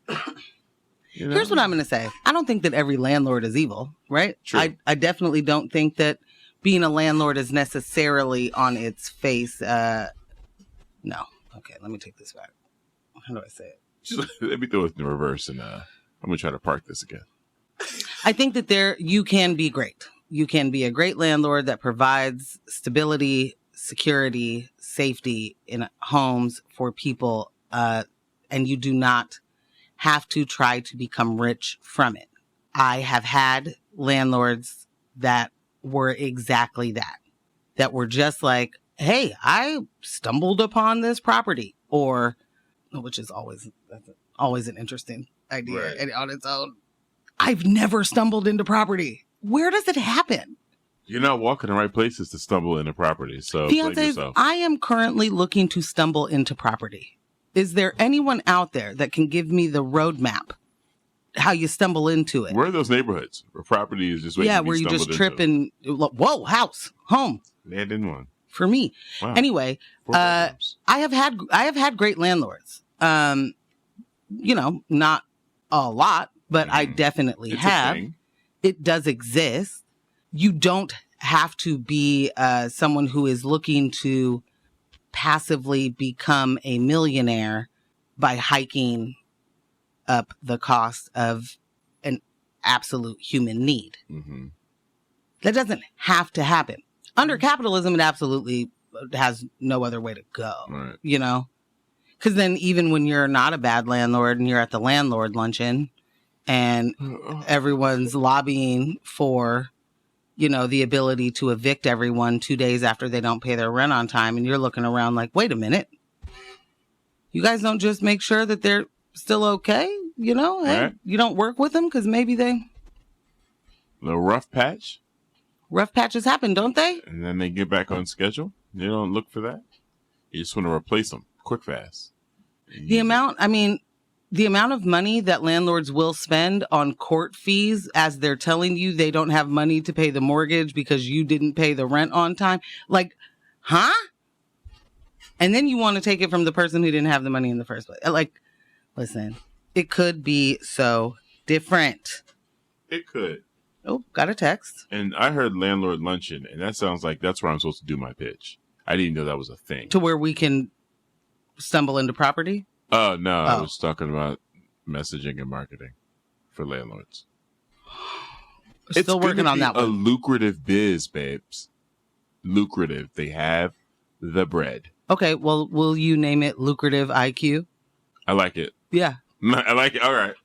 Here's what I'm going to say. I don't think that every landlord is evil, right? True. I definitely don't think that being a landlord is necessarily on its face. No. Okay, let me take this back. How do I say it? Let me throw it in the reverse and I'm going to try to park this again. I think that you can be great. You can be a great landlord that provides stability, security, safety in homes for people, and you do not have to try to become rich from it. I have had landlords that were exactly that were just like, hey, I stumbled upon this property, which is always an interesting idea on its own. I've never stumbled into property. Where does it happen? You're not walking the right places to stumble into property. So, Fiancés, I am currently looking to stumble into property. Is there anyone out there that can give me the roadmap, how you stumble into it? Where are those neighborhoods where property is just waiting to be where you just trip into? and, whoa, house, home. Land in one. For me. Wow. Anyway, I have had great landlords. Not a lot, but I definitely have. It does exist. You don't have to be someone who is looking to passively become a millionaire by hiking up the cost of an absolute human need. Mm-hmm. That doesn't have to happen. Under capitalism, it absolutely has no other way to go, right. Because then even when you're not a bad landlord and you're at the landlord luncheon and everyone's lobbying for the ability to evict everyone 2 days after they don't pay their rent on time. And you're looking around like, wait a minute. You guys don't just make sure that they're still okay? Hey, right. You don't work with them because maybe they... The rough patch? Rough patches happen, don't they? And then they get back on schedule? You don't look for that? You just want to replace them quick, fast. The amount of money that landlords will spend on court fees as they're telling you they don't have money to pay the mortgage because you didn't pay the rent on time. Like, huh? And then you want to take it from the person who didn't have the money in the first place. Like, listen, it could be so different. It could. Oh, got a text. And I heard landlord luncheon, and that sounds like that's where I'm supposed to do my pitch. I didn't know that was a thing. To where we can stumble into property? Oh, no. I was talking about messaging and marketing for landlords. Still working on that one. It's a lucrative biz, babes. Lucrative. They have the bread. Okay, well, will you name it Lucrative IQ? I like it. Yeah. I like it. All right.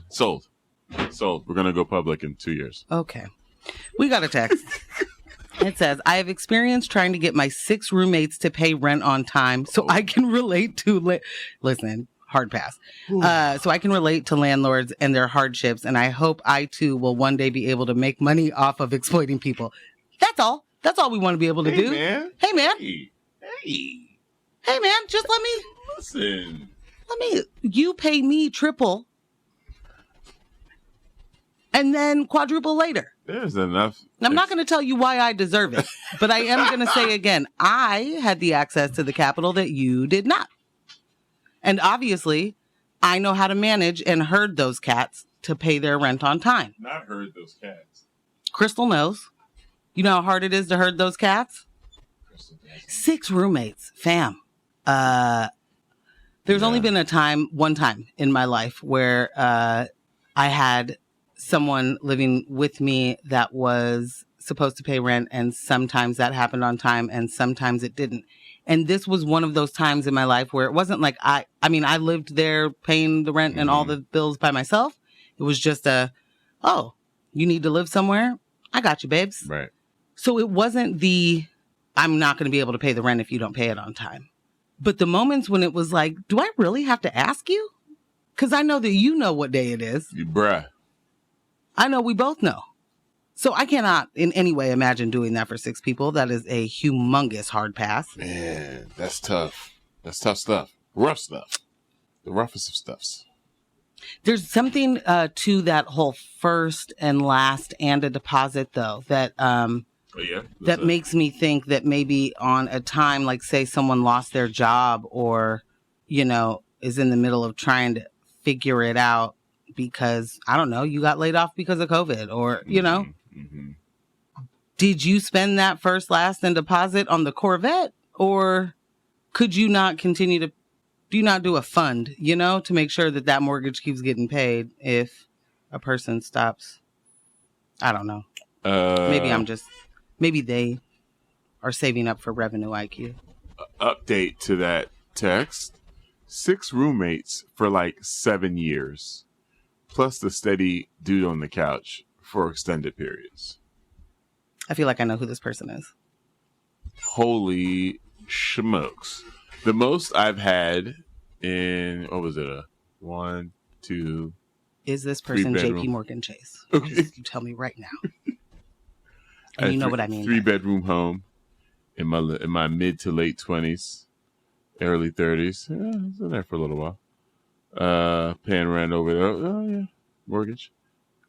Sold. We're going to go public in 2 years. Okay. We got a text. It says, I have experience trying to get my 6 roommates to pay rent on time so I can relate to... Listen, hard pass. So I can relate to landlords and their hardships, and I hope I, too, will one day be able to make money off of exploiting people. That's all. That's all we want to be able to do. Man. Hey, man. Hey, man. Just let me. Listen. You pay me triple and then quadruple later. There's enough. I'm not going to tell you why I deserve it, but I am going to say again, I had the access to the capital that you did not. And obviously, I know how to manage and herd those cats to pay their rent on time. Not herd those cats. Crystal knows. You know how hard it is to herd those cats? 6 roommates, fam. There's only been one time in my life where I had someone living with me that was supposed to pay rent, and sometimes that happened on time and sometimes it didn't. And this was one of those times in my life where it wasn't like I lived there paying the rent and all the bills by myself. It was just you need to live somewhere? I got you, babes. Right. So it wasn't I'm not going to be able to pay the rent if you don't pay it on time. But the moments when it was like, do I really have to ask you? Because I know that you know what day it is. Bruh. I know we both know. So I cannot in any way imagine doing that for 6 people. That is a humongous hard pass. Man, that's tough. That's tough stuff. Rough stuff. The roughest of stuffs. There's something to that whole first and last and a deposit, though, that that makes me think that maybe on a time, like say someone lost their job or, is in the middle of trying to figure it out because, I don't know, you got laid off because of COVID or, Mm-hmm. Did you spend that first, last, and deposit on the Corvette? Or could you not continue to, do you not do a fund, to make sure that mortgage keeps getting paid if a person stops? I don't know. Maybe they are saving up for revenue IQ. Update to that text. 6 roommates for like 7 years. Plus the steady dude on the couch for extended periods. I feel like I know who this person is. Holy smokes. The most I've had in, what was it? 1, 2. Is this person JP Morgan Chase? Okay. You tell me right now. And you know what I mean. 3-bedroom home in my mid to late 20s, early 30s. Yeah, I was in there for a little while. Paying rent over there. Oh yeah, mortgage.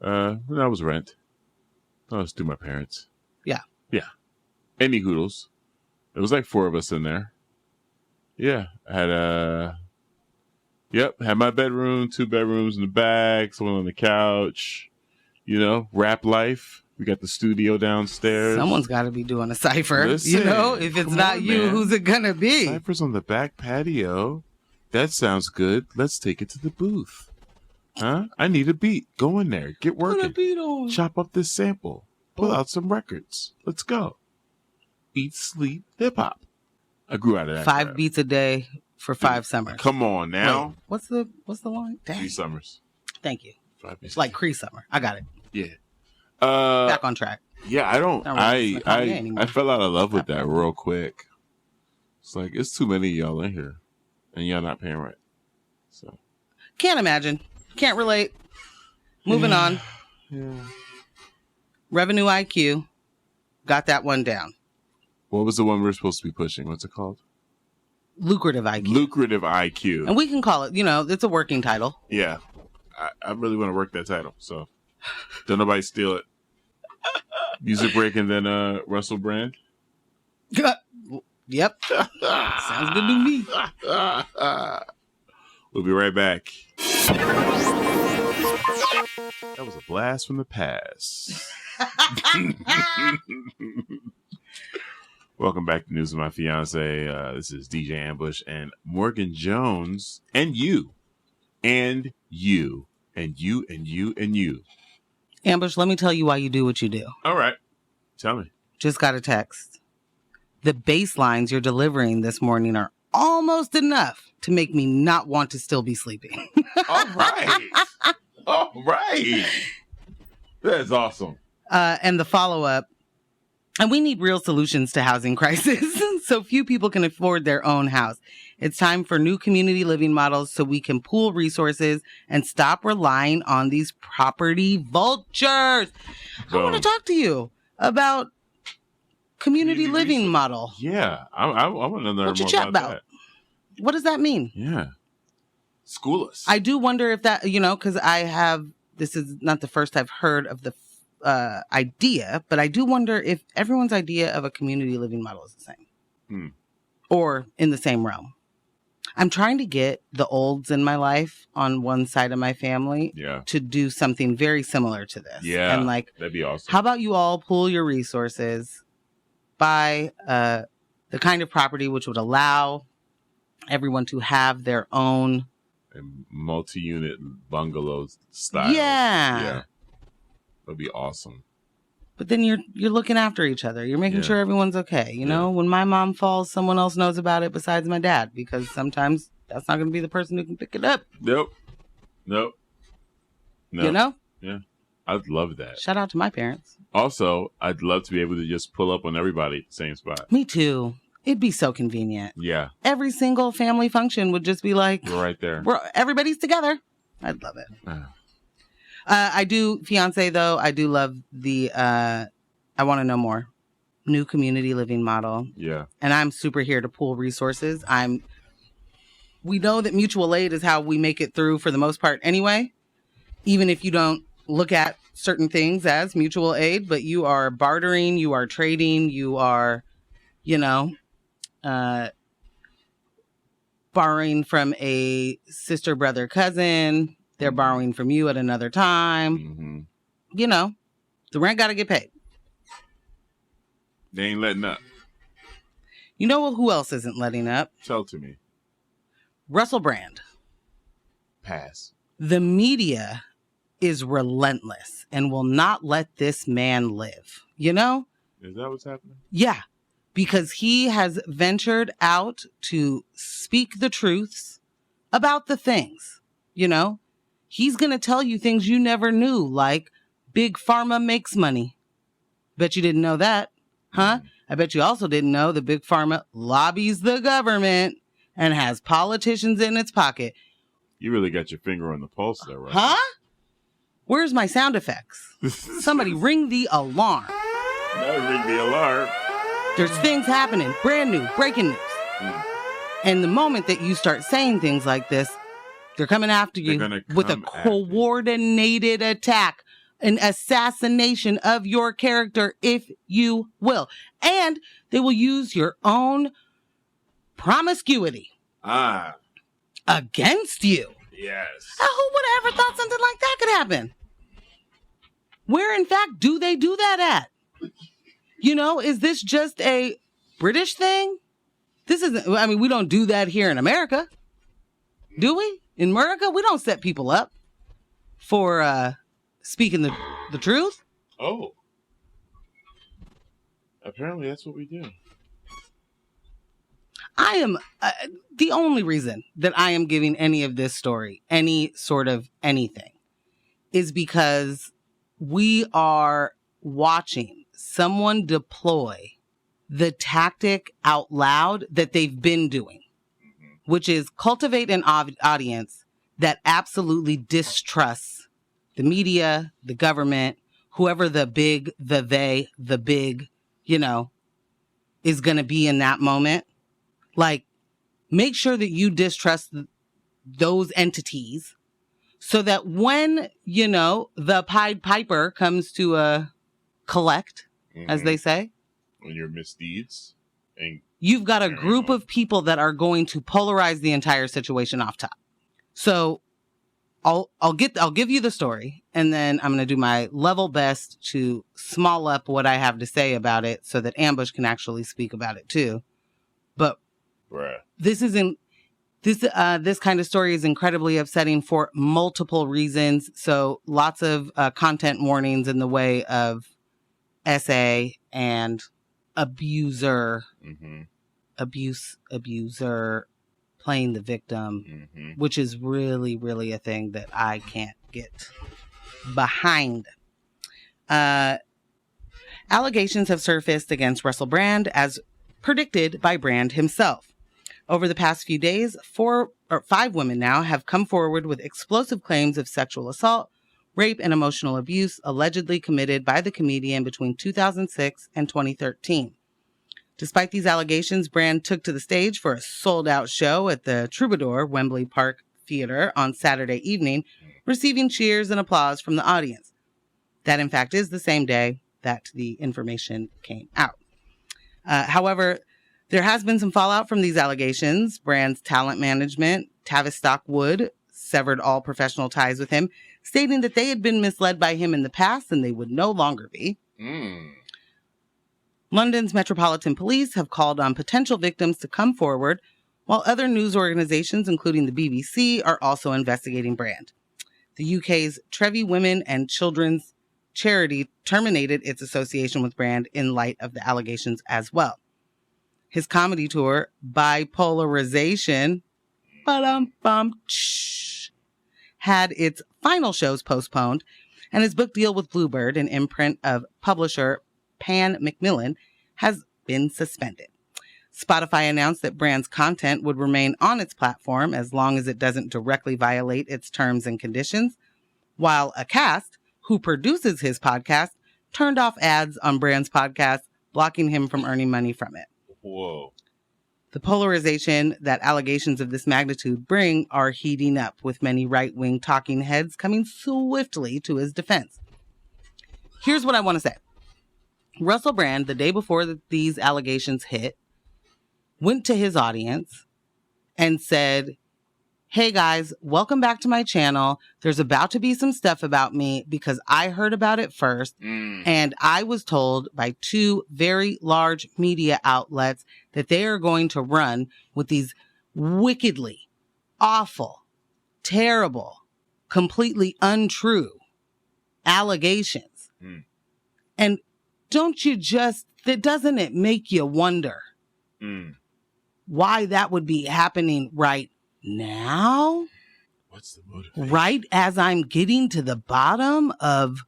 That was rent. That was through my parents. Yeah. Any hoodles. It was like 4 of us in there. Yeah, I had had my bedroom, 2 bedrooms in the back, someone on the couch. Rap life. We got the studio downstairs. Someone's got to be doing a cipher. Listen, if it's not you, man. Who's it gonna be? Cypher's on the back patio. That sounds good. Let's take it to the booth. Huh? I need a beat. Go in there. Get working. Put a beat on. Chop up this sample. Pull out some records. Let's go. Eat, sleep, hip hop. I grew out of that. 5 beats a day for 5 summers. Come on now. Wait, what's the line? Dang. 3 summers. Thank you. 5 beats. Like Cree Summer. I got it. Yeah. Back on track. Yeah, I fell out of love with that real quick. It's like it's too many of y'all in here, and y'all not paying rent. So can't imagine. Can't relate. Moving on. Yeah. Revenue IQ. Got that one down. What was the one we're supposed to be pushing? What's it called? Lucrative IQ. Lucrative IQ. And we can call it, it's a working title. Yeah. I really want to work that title, so don't nobody steal it. Music break and then Russell Brand. Yep. Sounds good to me. We'll be right back. That was a blast from the past. Welcome back to News of My Fiancé. This is DJ Ambush and Morgan Jones and you. And you. And you and you and you. Ambush, let me tell you why you do what you do. All right. Tell me. Just got a text. The bass lines you're delivering this morning are almost enough to make me not want to still be sleeping. All right. All right. That's awesome. And the follow-up. And we need real solutions to housing crisis. So few people can afford their own house. It's time for new community living models so we can pool resources and stop relying on these property vultures. I want to talk to you about community living model. Yeah, I want to learn more about that. What does that mean? Yeah. School us. I do wonder if that, because this is not the first I've heard of the idea, but I do wonder if everyone's idea of a community living model is the same or in the same realm. I'm trying to get the olds in my life on one side of my family to do something very similar to this. Yeah. And that'd be awesome. How about you all pool your resources, buy the kind of property which would allow everyone to have their own multi-unit bungalows style. Yeah. That'd be awesome. But then you're looking after each other. You're making sure everyone's okay. You know, when my mom falls, someone else knows about it besides my dad, because sometimes that's not going to be the person who can pick it up. Nope. You know? Yeah. I'd love that. Shout out to my parents. Also, I'd love to be able to just pull up on everybody at the same spot. Me too. It'd be so convenient. Yeah. Every single family function would just be like, we're right there. Everybody's together. I'd love it. I do, Fiancé, though. I do love the, I want to know more. New community living model. Yeah. And I'm super here to pool resources. We know that mutual aid is how we make it through for the most part anyway. Even if you don't look at certain things as mutual aid, but you are bartering, you are trading, you are, borrowing from a sister, brother, cousin. They're borrowing from you at another time. Mm-hmm. The rent got to get paid. They ain't letting up. You know who else isn't letting up? Tell to me. Russell Brand. Pass. The media is relentless and will not let this man live. Is that what's happening? Yeah. Because he has ventured out to speak the truths about the things, He's going to tell you things you never knew, like Big Pharma makes money. Bet you didn't know that, huh? I bet you also didn't know that Big Pharma lobbies the government and has politicians in its pocket. You really got your finger on the pulse there, right? Huh? Where's my sound effects? Somebody ring the alarm. No, ring the alarm. There's things happening, brand new, breaking news. And the moment that you start saying things like this, they're coming after you with a coordinated attack, an assassination of your character, if you will. And they will use your own promiscuity against you. Yes. Who would have ever thought something like that could happen? Where, in fact, do they do that at? Is this just a British thing? This isn't, we don't do that here in America. Do we? In America, we don't set people up for speaking the truth. Oh. Apparently that's what we do. I am, the only reason that I am giving any of this story, any sort of anything, is because we are watching someone deploy the tactic out loud that they've been doing, which is cultivate an audience that absolutely distrusts the media, the government, whoever the big is going to be in that moment. Like, make sure that you distrust those entities so that when, the Pied Piper comes to collect, as they say, on your misdeeds, and you've got a group of people that are going to polarize the entire situation off top. So I'll give you the story, and then I'm going to do my level best to small up what I have to say about it so that Ambush can actually speak about it too. But this kind of story is incredibly upsetting for multiple reasons. So lots of content warnings in the way of SA and abuser, abuser playing the victim, which is really, really a thing that I can't get behind. Allegations have surfaced against Russell Brand as predicted by Brand himself. Over the past few days, 5 women now have come forward with explosive claims of sexual assault, rape, and emotional abuse allegedly committed by the comedian between 2006 and 2013. Despite these allegations, Brand took to the stage for a sold-out show at the Troubadour Wembley Park Theater on Saturday evening, receiving cheers and applause from the audience. That, in fact, is the same day that the information came out. However, there has been some fallout from these allegations. Brand's talent management, Tavistock Wood, severed all professional ties with him, stating that they had been misled by him in the past and they would no longer be. London's Metropolitan Police have called on potential victims to come forward, while other news organizations, including the BBC, are also investigating Brand. The UK's Trevi Women and Children's Charity terminated its association with Brand in light of the allegations as well. His comedy tour, Bipolarization, had its final shows postponed, and his book deal with Bluebird, an imprint of publisher Pan Macmillan, has been suspended. Spotify announced that Brand's content would remain on its platform as long as it doesn't directly violate its terms and conditions, while Acast, who produces his podcast, turned off ads on Brand's podcast, blocking him from earning money from it. Whoa. The polarization that allegations of this magnitude bring are heating up, with many right-wing talking heads coming swiftly to his defense. Here's what I want to say. Russell Brand, the day before these allegations hit, went to his audience and said, "Hey guys, welcome back to my channel. There's about to be some stuff about me because I heard about it first. And I was told by two very large media outlets that they are going to run with these wickedly awful, terrible, completely untrue allegations." And doesn't it make you wonder why that would be happening right now? What's the motivation? Right as I'm getting to the bottom of,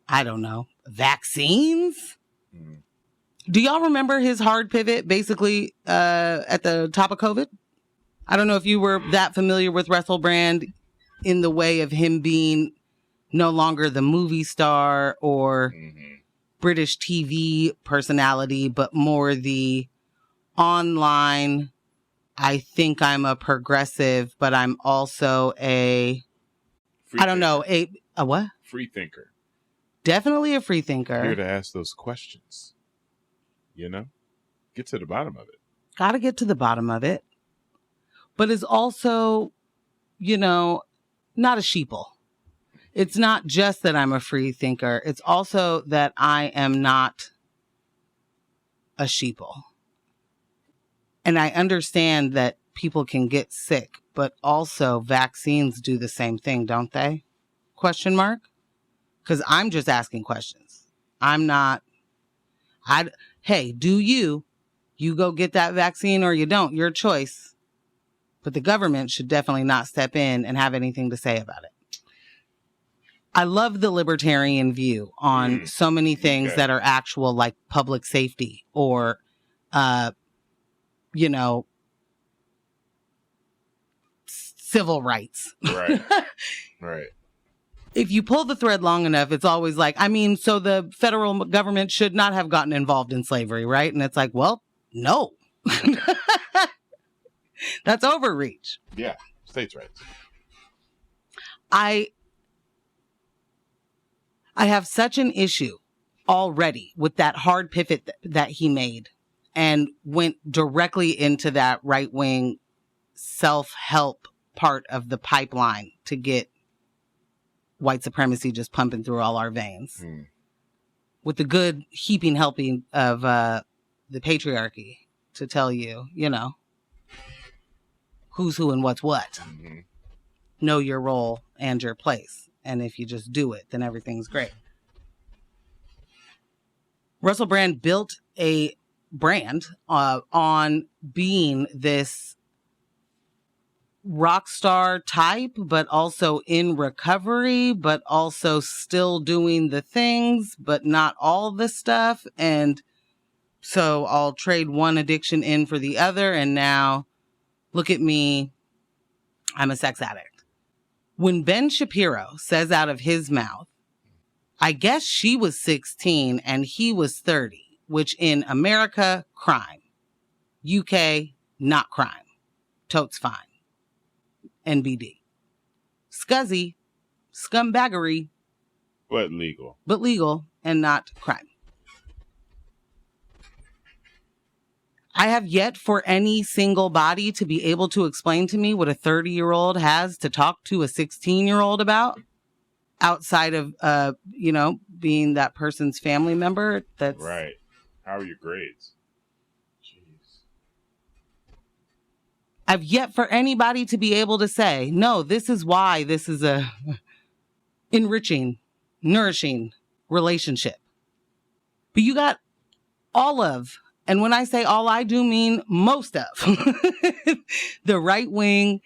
I don't know, vaccines? Do y'all remember his hard pivot basically at the top of COVID? I don't know if you were that familiar with Russell Brand in the way of him being no longer the movie star or British TV personality, but more the online, I think I'm a progressive, but I'm also a what? Free thinker. Definitely a free thinker. Here to ask those questions. Get to the bottom of it. Got to get to the bottom of it. But is also, not a sheeple. It's not just that I'm a free thinker. It's also that I am not a sheeple. And I understand that people can get sick, but also vaccines do the same thing, don't they? Question mark? Because I'm just asking questions. I'm not. Hey, do you go get that vaccine or you don't? Your choice. But the government should definitely not step in and have anything to say about it. I love the libertarian view on so many things that are actual, like public safety or, civil rights. Right. Right. If you pull the thread long enough, it's always like, so the federal government should not have gotten involved in slavery, right? And it's like, well, no. That's overreach. Yeah. States' rights. I have such an issue already with that hard pivot that he made and went directly into that right-wing self-help part of the pipeline to get white supremacy just pumping through all our veins. With the good heaping helping of the patriarchy to tell you, who's who and what's what. Know your role and your place. And if you just do it, then everything's great. Russell Brand built a brand on being this rock star type, but also in recovery, but also still doing the things, but not all the stuff. And so I'll trade one addiction in for the other. And now look at me. I'm a sex addict. When Ben Shapiro says out of his mouth, I guess she was 16 and he was 30, which in America, crime. UK, not crime. Totes fine. NBD. Scuzzy, scumbaggery. But legal. But legal and not crime. I have yet for any single body to be able to explain to me what a 30-year-old has to talk to a 16-year-old about outside of, being that person's family member. That's right. How are your grades? Jeez. I've yet for anybody to be able to say, no, this is why this is a enriching, nourishing relationship. But you got all of, and when I say all, I do mean most of the right wing,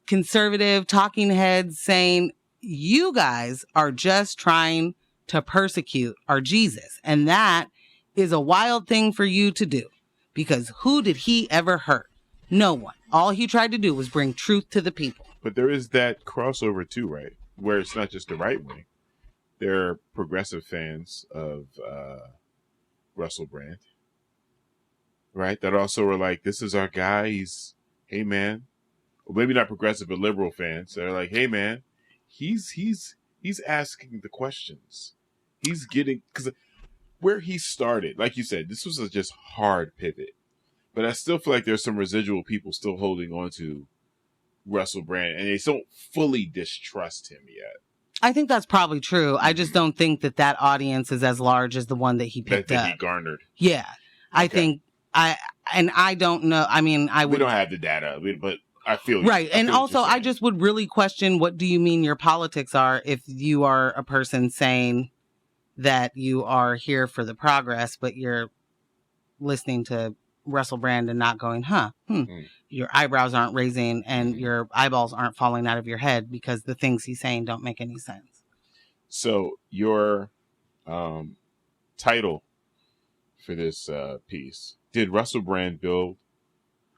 conservative talking heads saying, you guys are just trying to persecute our Jesus. And that is a wild thing for you to do, because who did he ever hurt? No one. All he tried to do was bring truth to the people. But there is that crossover too, right? Where it's not just the right wing. There are progressive fans of Russell Brand, right? That also were like, this is our guy. Hey man, or maybe not progressive, but liberal fans. They're like, hey man, he's asking the questions. He's getting, because where he started, like you said, this was a just hard pivot. But I still feel like there's some residual people still holding on to Russell Brand, and they don't fully distrust him yet. I think that's probably true. I just don't think that audience is as large as the one that he picked up. That he garnered. Yeah. I think, I don't know. I mean, we don't have the data, but I feel right. And also, I just would really question, what do you mean your politics are if you are a person saying that you are here for the progress, but you're listening to Russell Brand and not going, your eyebrows aren't raising and your eyeballs aren't falling out of your head because the things he's saying don't make any sense. So your title for this piece, did Russell Brand build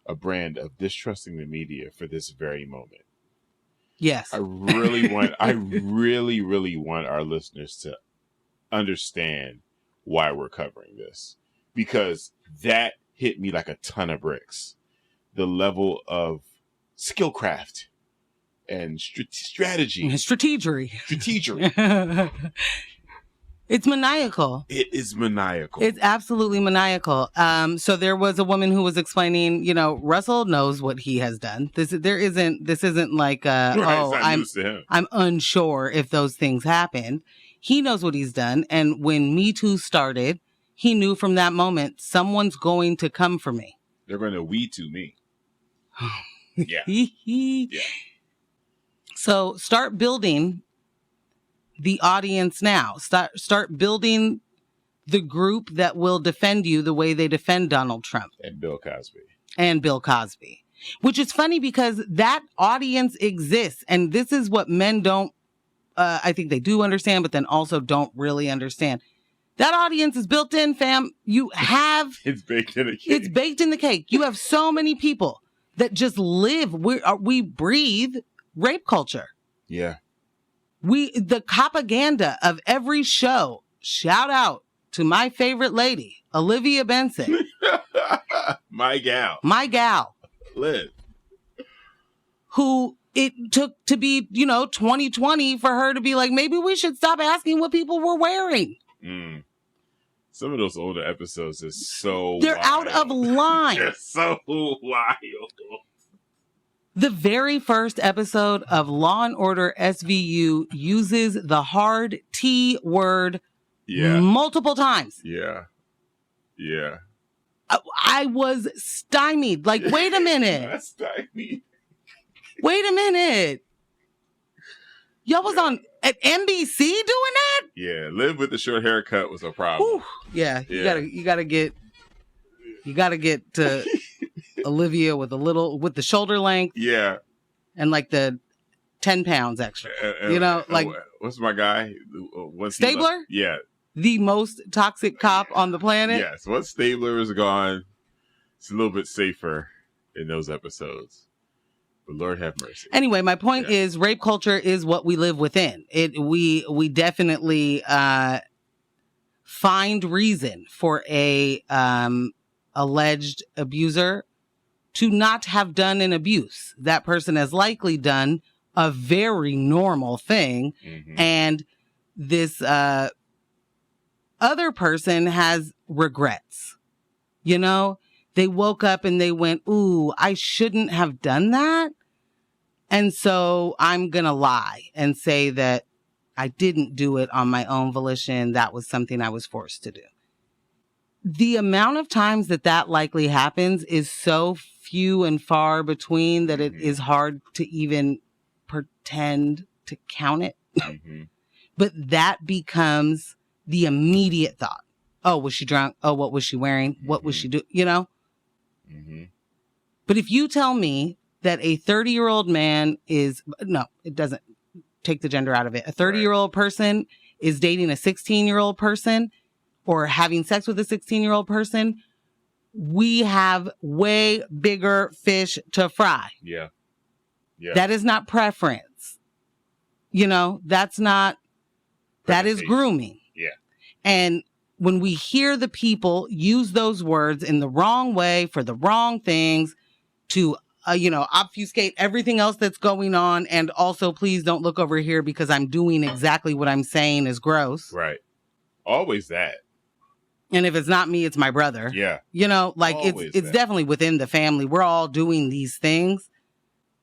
a brand of distrusting the media for this very moment? Yes. I really want our listeners to understand why we're covering this, because that hit me like a ton of bricks. The level of skillcraft and strategy. Strategery. It's maniacal. It is maniacal. It's absolutely maniacal. So there was a woman who was explaining, Russell knows what he has done. This isn't like, I'm unsure if those things happened. He knows what he's done. And when Me Too started, he knew from that moment, someone's going to come for me. They're going to we to me. Yeah. Yeah. So start building the audience now. Start building the group that will defend you the way they defend Donald Trump. And Bill Cosby. Which is funny because that audience exists. And this is what men don't, I think they do understand, but then also don't really understand. That audience is built in, fam. You have... It's baked in the cake. It's baked in the cake. You have so many people that just live. We breathe rape culture. Yeah. The propaganda of every show. Shout out to my favorite lady, Olivia Benson. My gal. Liv. Who it took to be, 2020 for her to be like, maybe we should stop asking what people were wearing. Some of those older episodes are so They're wild. out of line. They're so wild. The very first episode of Law and Order SVU uses the hard T word multiple times. Yeah. I was stymied. Like, wait a minute. Stymied. Wait a minute. Y'all was on at NBC doing that? Yeah, Liv with the short haircut was a problem. Ooh, yeah. You gotta get to Olivia with the shoulder length. Yeah. And like the 10 pounds extra. What's my guy? Stabler? Yeah. The most toxic cop on the planet? Yes. Once Stabler is gone, it's a little bit safer in those episodes. But Lord have mercy. Anyway, my point is rape culture is what we live within. We definitely find reason for a alleged abuser to not have done an abuse. That person has likely done a very normal thing. Mm-hmm. And this other person has regrets. You know, they woke up and they went, ooh, I shouldn't have done that. And so I'm going to lie and say that I didn't do it on my own volition. That was something I was forced to do. The amount of times that likely happens is so few and far between that it is hard to even pretend to count it. Mm-hmm. But that becomes the immediate thought. Oh, was she drunk? Oh, what was she wearing? What was she doing? You know? Mm-hmm. But if you tell me that a 30-year-old man no, it doesn't take the gender out of it. A 30-year-old person is dating a 16-year-old person or having sex with a 16-year-old person, we have way bigger fish to fry. Yeah. Yeah. That is not preference. You know, that is grooming. Yeah. And when we hear the people use those words in the wrong way for the wrong things to, obfuscate everything else that's going on. And also, please don't look over here because I'm doing exactly what I'm saying is gross. Right. Always that. And if it's not me, it's my brother. Yeah. You know, like Always it's definitely within the family. We're all doing these things.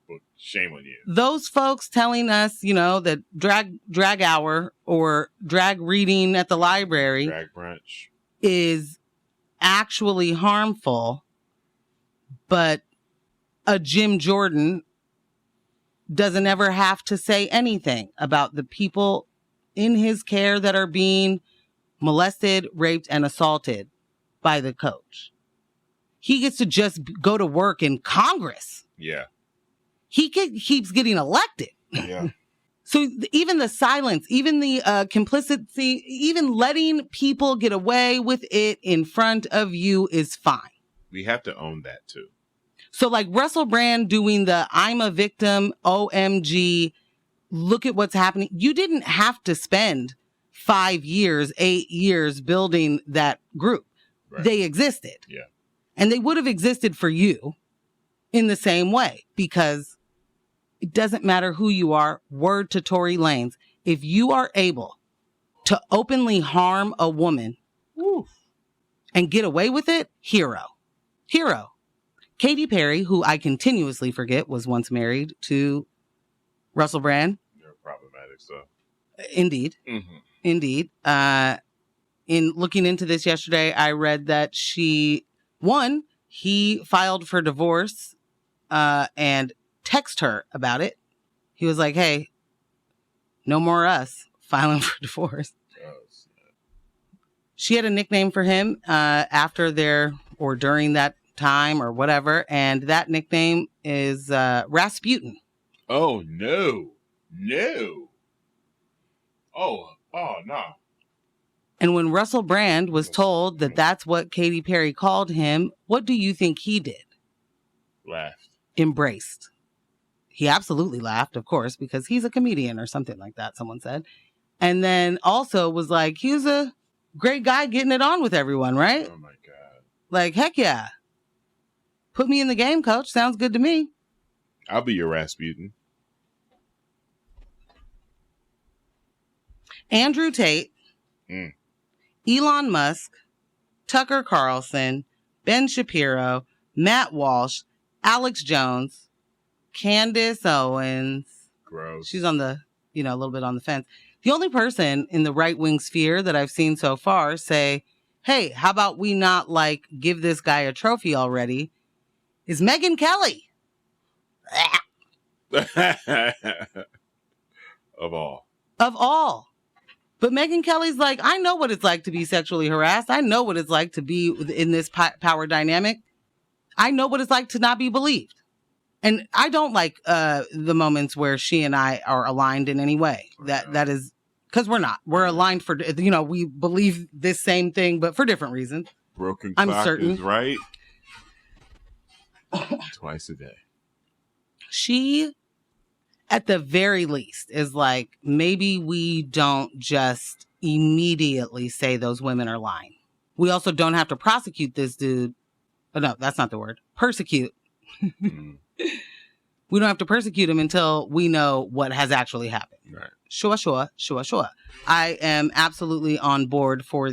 Well, shame on you. Those folks telling us, that drag hour or drag reading at the library drag brunch is actually harmful, but a Jim Jordan doesn't ever have to say anything about the people in his care that are being molested, raped, and assaulted by the coach. He gets to just go to work in Congress. Yeah. He keeps getting elected. Yeah. So even the silence, even the complicity, even letting people get away with it in front of you is fine. We have to own that too. So like Russell Brand doing the I'm a victim, OMG, look at what's happening. You didn't have to spend 5 years, 8 years building that group. Right. They existed. Yeah. And they would have existed for you in the same way because it doesn't matter who you are. Word to Tory Lanez. If you are able to openly harm a woman and get away with it, hero. Katy Perry, who I continuously forget, was once married to Russell Brand. You're problematic, so. Indeed. Mm-hmm. Indeed. In looking into this yesterday, I read that he filed for divorce and text her about it. He was like, hey, no more us filing for divorce. Oh, she had a nickname for him after during that time or whatever, and that nickname is Rasputin. Oh, no. Oh, no. And when Russell Brand was told that that's what Katy Perry called him, what do you think he did? Laughed. Embraced. He absolutely laughed, of course, because he's a comedian or something like that, someone said. And then also was like, he was a great guy getting it on with everyone, right? Oh, my God. Like, heck yeah. Put me in the game, coach. Sounds good to me. I'll be your Rasputin. Andrew Tate, Elon Musk, Tucker Carlson, Ben Shapiro, Matt Walsh, Alex Jones, Candace Owens. Gross. She's on the, a little bit on the fence. The only person in the right-wing sphere that I've seen so far say, hey, how about we not give this guy a trophy already, is Megyn Kelly. Of all. But Megyn Kelly's like, I know what it's like to be sexually harassed. I know what it's like to be in this power dynamic. I know what it's like to not be believed. And I don't like the moments where she and I are aligned in any way. That is because we're not. We're aligned for, we believe this same thing, but for different reasons. Broken clock is right. Twice a day. She, at the very least, is like, maybe we don't just, immediately say those women are lying. We also don't have to prosecute this dude. Oh, no, that's not the word. Persecute. Mm. We don't have to persecute him until we know what has actually happened. Right. Sure. I am absolutely on board for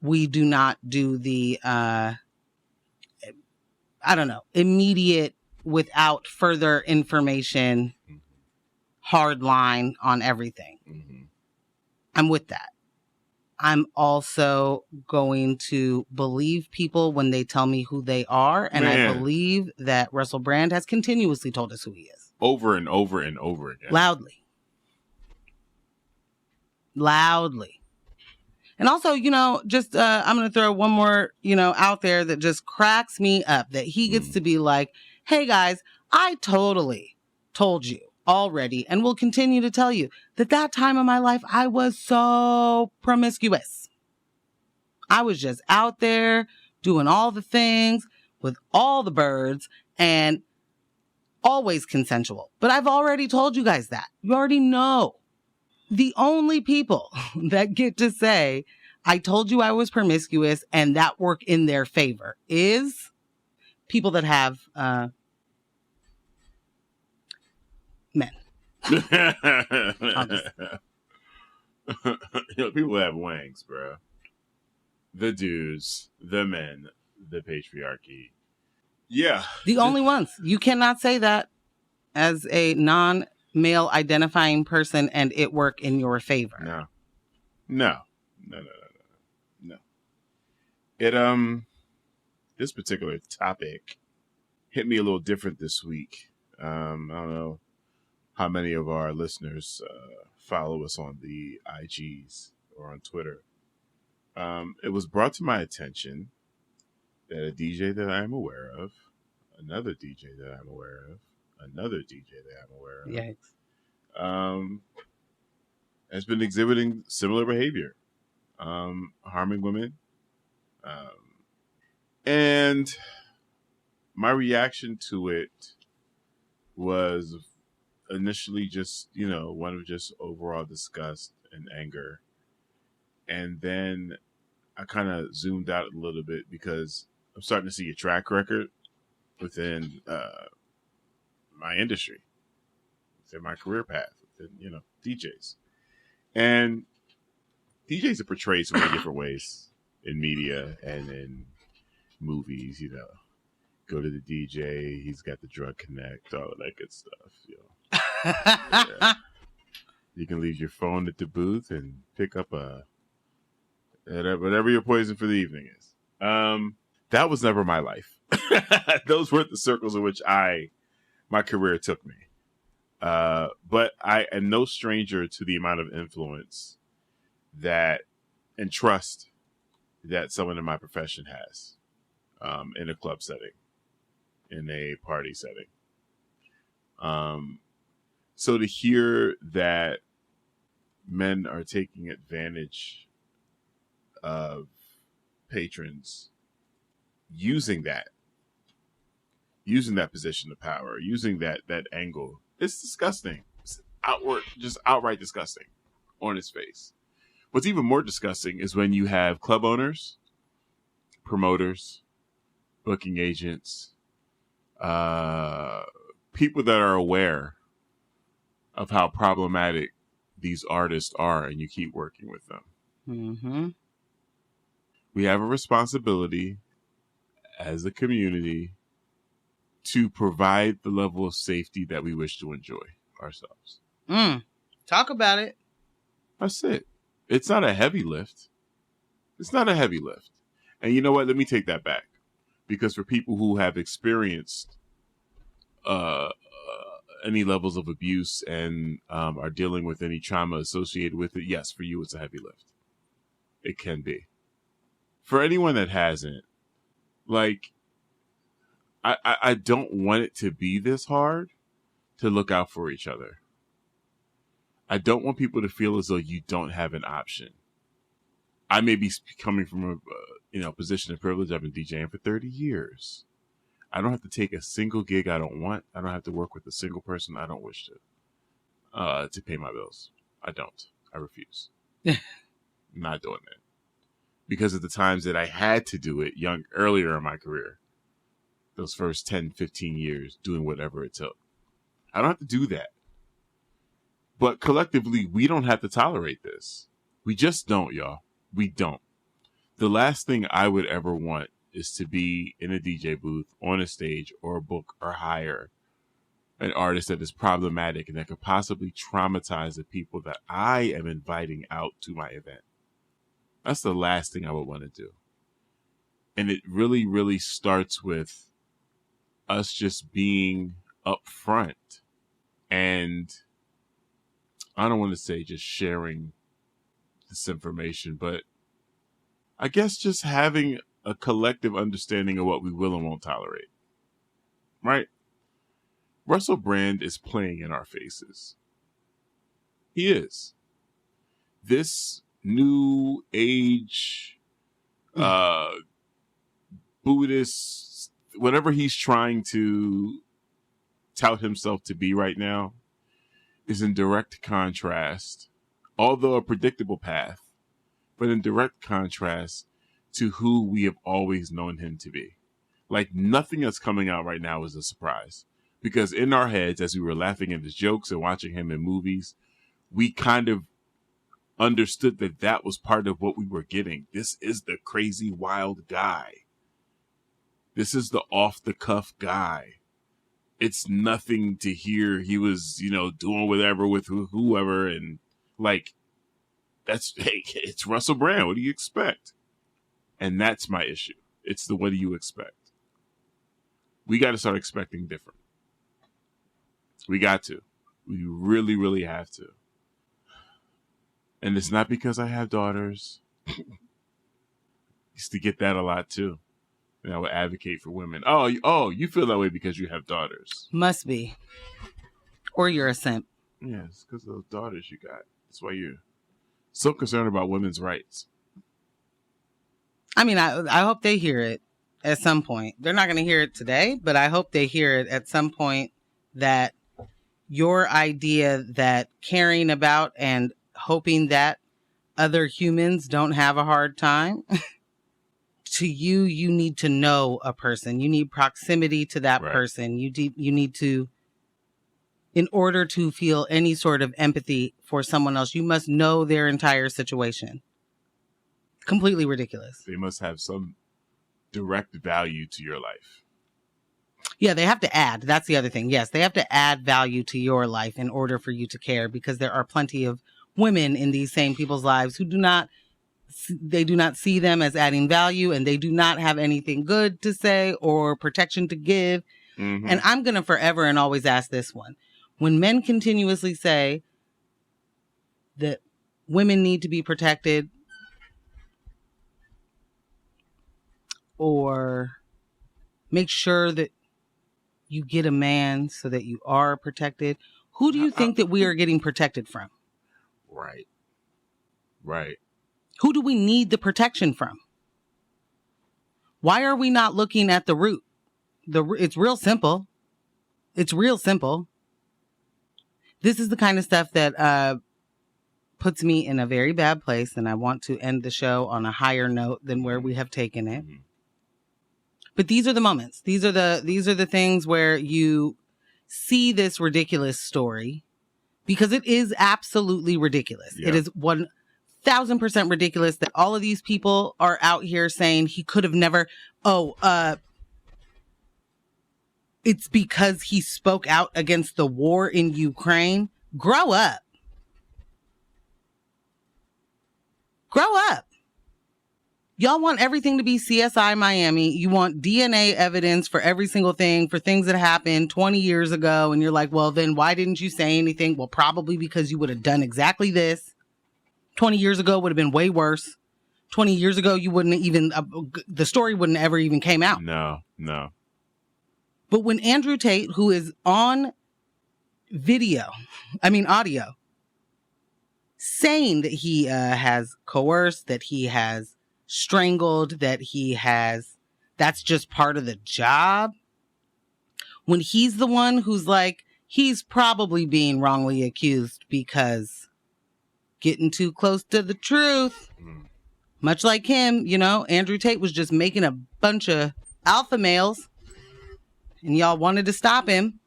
we do not do the, immediate, without further information, hard line on everything. Mm-hmm. I'm with that. I'm also going to believe people when they tell me who they are. And I believe that Russell Brand has continuously told us who he is. Over and over and over again. Loudly. And also, just I'm going to throw one more, out there that just cracks me up, that he gets to be like, hey, guys, I totally told you already and will continue to tell you that time of my life, I was so promiscuous. I was just out there doing all the things with all the birds and always consensual. But I've already told you guys that. You already know. The only people that get to say, I told you I was promiscuous and that work in their favor is people that have men. People have wangs, bro. The dudes, the men, the patriarchy. Yeah. The only ones. You cannot say that as a non-male identifying person and it work in your favor. No. It, this particular topic hit me a little different this week. I don't know how many of our listeners follow us on the IGs or on Twitter. It was brought to my attention that a DJ that I'm aware of, another DJ that I'm aware of, another DJ that I'm aware of, yikes, has been exhibiting similar behavior, harming women. And my reaction to it was initially just, one of just overall disgust and anger. And then I kind of zoomed out a little bit because I'm starting to see a track record within my industry, within my career path, within, DJs. And DJs are portrayed so many different ways in media and in movies, go to the DJ, he's got the drug connect, all of that good stuff, Yeah. You can leave your phone at the booth and pick up whatever your poison for the evening is. That was never my life. Those weren't the circles in which my career took me. But I am no stranger to the amount of influence and trust that someone in my profession has in a club setting, in a party setting. So to hear that men are taking advantage of patrons using that position of power, using that angle, it's disgusting. It's outright disgusting on its face. What's even more disgusting is when you have club owners, promoters, booking agents, people that are aware of how problematic these artists are, and you keep working with them. Mm-hmm. We have a responsibility as a community to provide the level of safety that we wish to enjoy ourselves. Talk about it. That's it. It's not a heavy lift. And you know what? Let me take that back. Because for people who have experienced any levels of abuse and are dealing with any trauma associated with it, yes, for you, it's a heavy lift. It can be. For anyone that hasn't, I don't want it to be this hard to look out for each other. I don't want people to feel as though you don't have an option. I may be coming from a position of privilege. I've been DJing for 30 years. I don't have to take a single gig I don't want. I don't have to work with a single person I don't wish to pay my bills. I don't. I refuse. I'm not doing that. Because of the times that I had to do it earlier in my career. Those first 10, 15 years, doing whatever it took. I don't have to do that. But collectively, we don't have to tolerate this. We just don't, y'all. We don't. The last thing I would ever want is to be in a DJ booth, on a stage, or book or hire an artist that is problematic and that could possibly traumatize the people that I am inviting out to my event. That's the last thing I would want to do. And it really, really starts with us just being upfront. And I don't want to say just sharing this information, but I guess just having a collective understanding of what we will and won't tolerate. Right? Russell Brand is playing in our faces. He is. This new age Buddhist, whatever he's trying to tout himself to be right now, is in direct contrast, although a predictable path, but in direct contrast to who we have always known him to be. Like, nothing that's coming out right now is a surprise. Because in our heads, as we were laughing at his jokes and watching him in movies, we kind of understood that that was part of what we were getting. This is the crazy, wild guy. This is the off-the-cuff guy. It's nothing to hear he was, doing whatever with whoever. And, it's Russell Brand. What do you expect? And that's my issue. It's the what do you expect? We got to start expecting different. We got to. We really, really have to. And it's not because I have daughters. Used to get that a lot too. And I would advocate for women. Oh, you feel that way because you have daughters. Must be. Or you're a simp. Yeah, it's because of those daughters you got. That's why you're so concerned about women's rights. I mean, I hope they hear it at some point. They're not going to hear it today, but I hope they hear it at some point, that your idea that caring about and hoping that other humans don't have a hard time, to you need to know a person. You need proximity to that person. You need to, in order to feel any sort of empathy for someone else, you must know their entire situation. Completely ridiculous. They must have some direct value to your life. Yeah, they have to add. That's the other thing. Yes, they have to add value to your life in order for you to care, because there are plenty of women in these same people's lives who do not see them as adding value, and they do not have anything good to say or protection to give. Mm-hmm. And I'm going to forever and always ask this one. When men continuously say that women need to be protected, or make sure that you get a man so that you are protected, who do you think that we are getting protected from? Right. Who do we need the protection from? Why are we not looking at the root? It's real simple. This is the kind of stuff that puts me in a very bad place, and I want to end the show on a higher note than where we have taken it. Mm-hmm. But these are the moments. These are the things where you see this ridiculous story, because it is absolutely ridiculous. Yeah. It is 1,000% ridiculous that all of these people are out here saying he could have never. It's because he spoke out against the war in Ukraine. Grow up. Y'all want everything to be CSI Miami. You want DNA evidence for every single thing, for things that happened 20 years ago. And you're like, well, then why didn't you say anything? Well, probably because you would have done exactly this. 20 years ago would have been way worse. 20 years ago, you wouldn't even, the story wouldn't ever even came out. No. But when Andrew Tate, who is on audio, saying that he has coerced, that he has strangled, that's just part of the job. When he's the one who's like, he's probably being wrongly accused because getting too close to the truth. Much like him, Andrew Tate was just making a bunch of alpha males, and y'all wanted to stop him.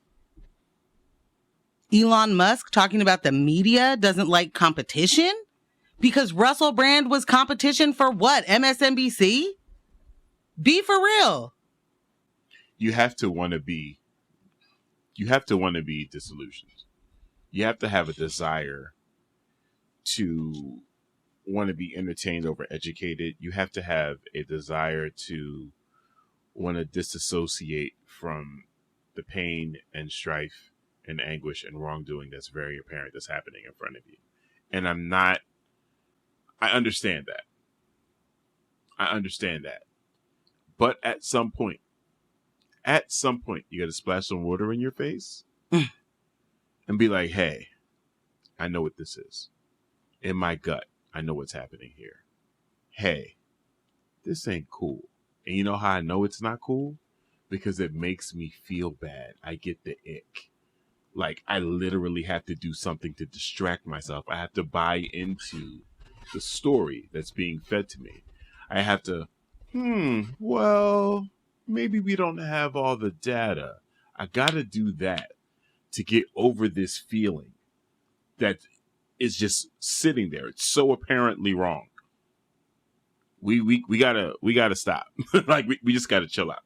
Elon Musk talking about the media doesn't like competition because Russell Brand was competition for what? MSNBC? Be for real. You have to want to be disillusioned. You have to have a desire to want to be entertained over educated. You have to have a desire to want to disassociate from the pain and strife and anguish and wrongdoing that's very apparent that's happening in front of you. And I understand that. But at some point, you got to splash some water in your face and be like, hey, I know what this is. In my gut, I know what's happening here. Hey, this ain't cool. And you know how I know it's not cool? Because it makes me feel bad. I get the ick. Like, I literally have to do something to distract myself. I have to buy into the story that's being fed to me. I have to, well, maybe we don't have all the data. I got to do that to get over this feeling that is just sitting there. It's so apparently wrong. We gotta stop. Like, we just gotta chill out.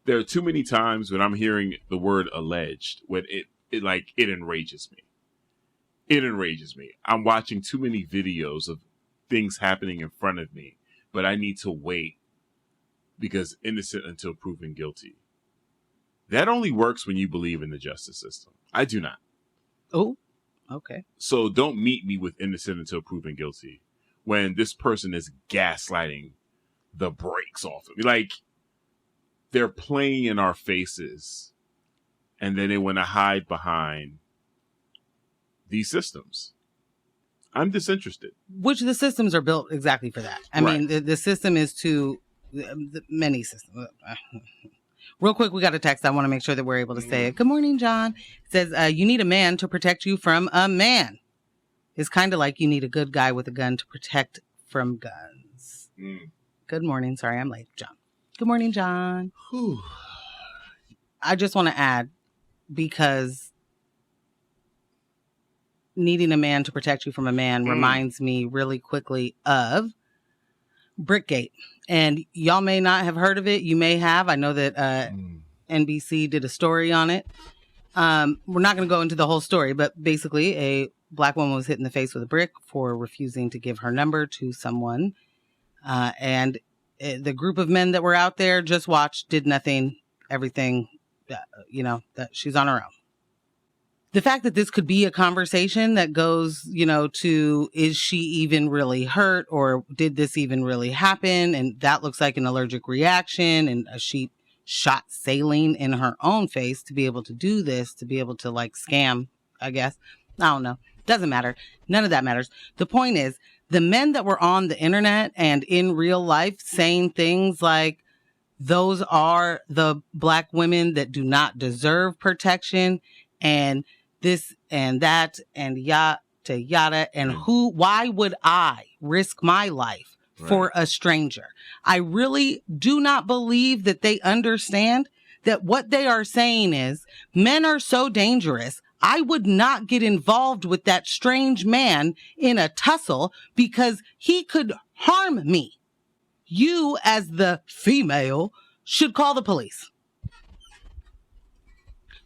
There are too many times when I'm hearing the word alleged when it enrages me. It enrages me. I'm watching too many videos of things happening in front of me, but I need to wait because innocent until proven guilty. That only works when you believe in the justice system. I do not. Oh, okay. So don't meet me with innocent until proven guilty when this person is gaslighting the brakes off of me. Like, they're playing in our faces and then they want to hide behind these systems. I'm disinterested. Which the systems are built exactly for that. I mean, the system is to many systems. Real quick, we got a text. I want to make sure that we're able to say it. Good morning, John. It says, you need a man to protect you from a man. It's kind of like you need a good guy with a gun to protect from guns. Good morning. Sorry, I'm late, John. Good morning, John. Whew. I just want to add, because needing a man to protect you from a man reminds me really quickly of Brickgate. And y'all may not have heard of it. You may have. I know that NBC did a story on it. We're not going to go into the whole story, but basically a Black woman was hit in the face with a brick for refusing to give her number to someone. And the group of men that were out there just watched, did nothing, everything, that she's on her own. The fact that this could be a conversation that goes, to, is she even really hurt, or did this even really happen? And that looks like an allergic reaction, and she shot saline in her own face to be able to do this, to be able to scam, I guess. I don't know. Doesn't matter. None of that matters. The point is, the men that were on the internet and in real life saying things like, those are the Black women that do not deserve protection, and this and that and yada and why would I risk my life for a stranger? I really do not believe that they understand that what they are saying is, men are so dangerous. I would not get involved with that strange man in a tussle because he could harm me. You, as the female, should call the police.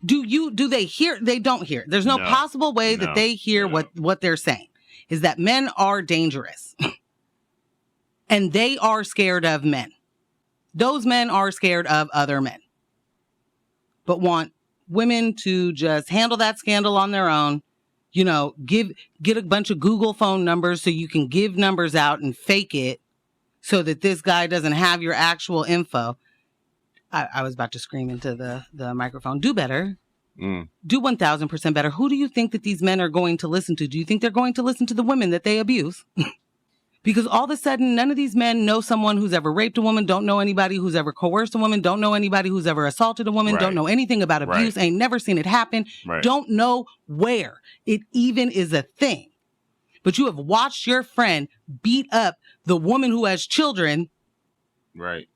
Do they hear? They don't hear. There's no possible way that they hear what they're saying, is that men are dangerous and they are scared of men. Those men are scared of other men, but want women to just handle that scandal on their own. Get a bunch of Google phone numbers so you can give numbers out and fake it so that this guy doesn't have your actual info. I was about to scream into the microphone. Do better. Do 1,000% better. Who do you think that these men are going to listen to? Do you think they're going to listen to the women that they abuse? Because all of a sudden, none of these men know someone who's ever raped a woman, don't know anybody who's ever coerced a woman, don't know anybody who's ever assaulted a woman, don't know anything about abuse, ain't never seen it happen, don't know where it even is a thing. but you have watched your friend beat up the woman who has children. Right.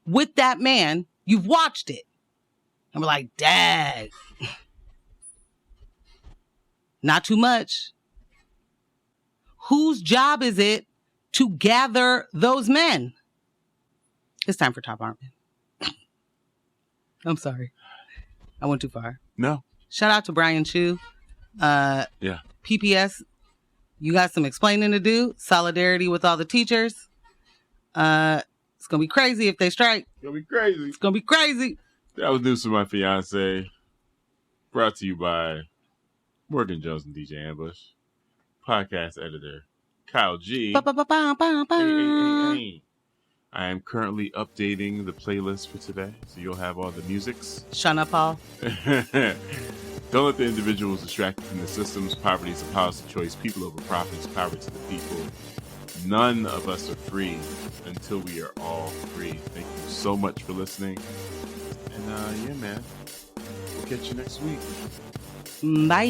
With that man. You've watched it. And we're like, Dad. Not too much. Whose job is it to gather those men? It's time for Top Armin. I'm sorry. I went too far. No. Shout out to Brian Chu. Yeah. PPS, you got some explaining to do. Solidarity with all the teachers. It's going to be crazy if they strike. It's going to be crazy. It's going to be crazy. That was News for My Fiancé. Brought to you by Morgan Jones and DJ Ambush. Podcast editor Kyle G. Hey. I am currently updating the playlist for today, so you'll have all the musics. Shauna Paul. Don't let the individuals distract you from the systems. Poverty is a policy choice. People over profits. Power to the people. None of us are free until we are all free. Thank you so much for listening. And yeah, man. We'll catch you next week. Bye.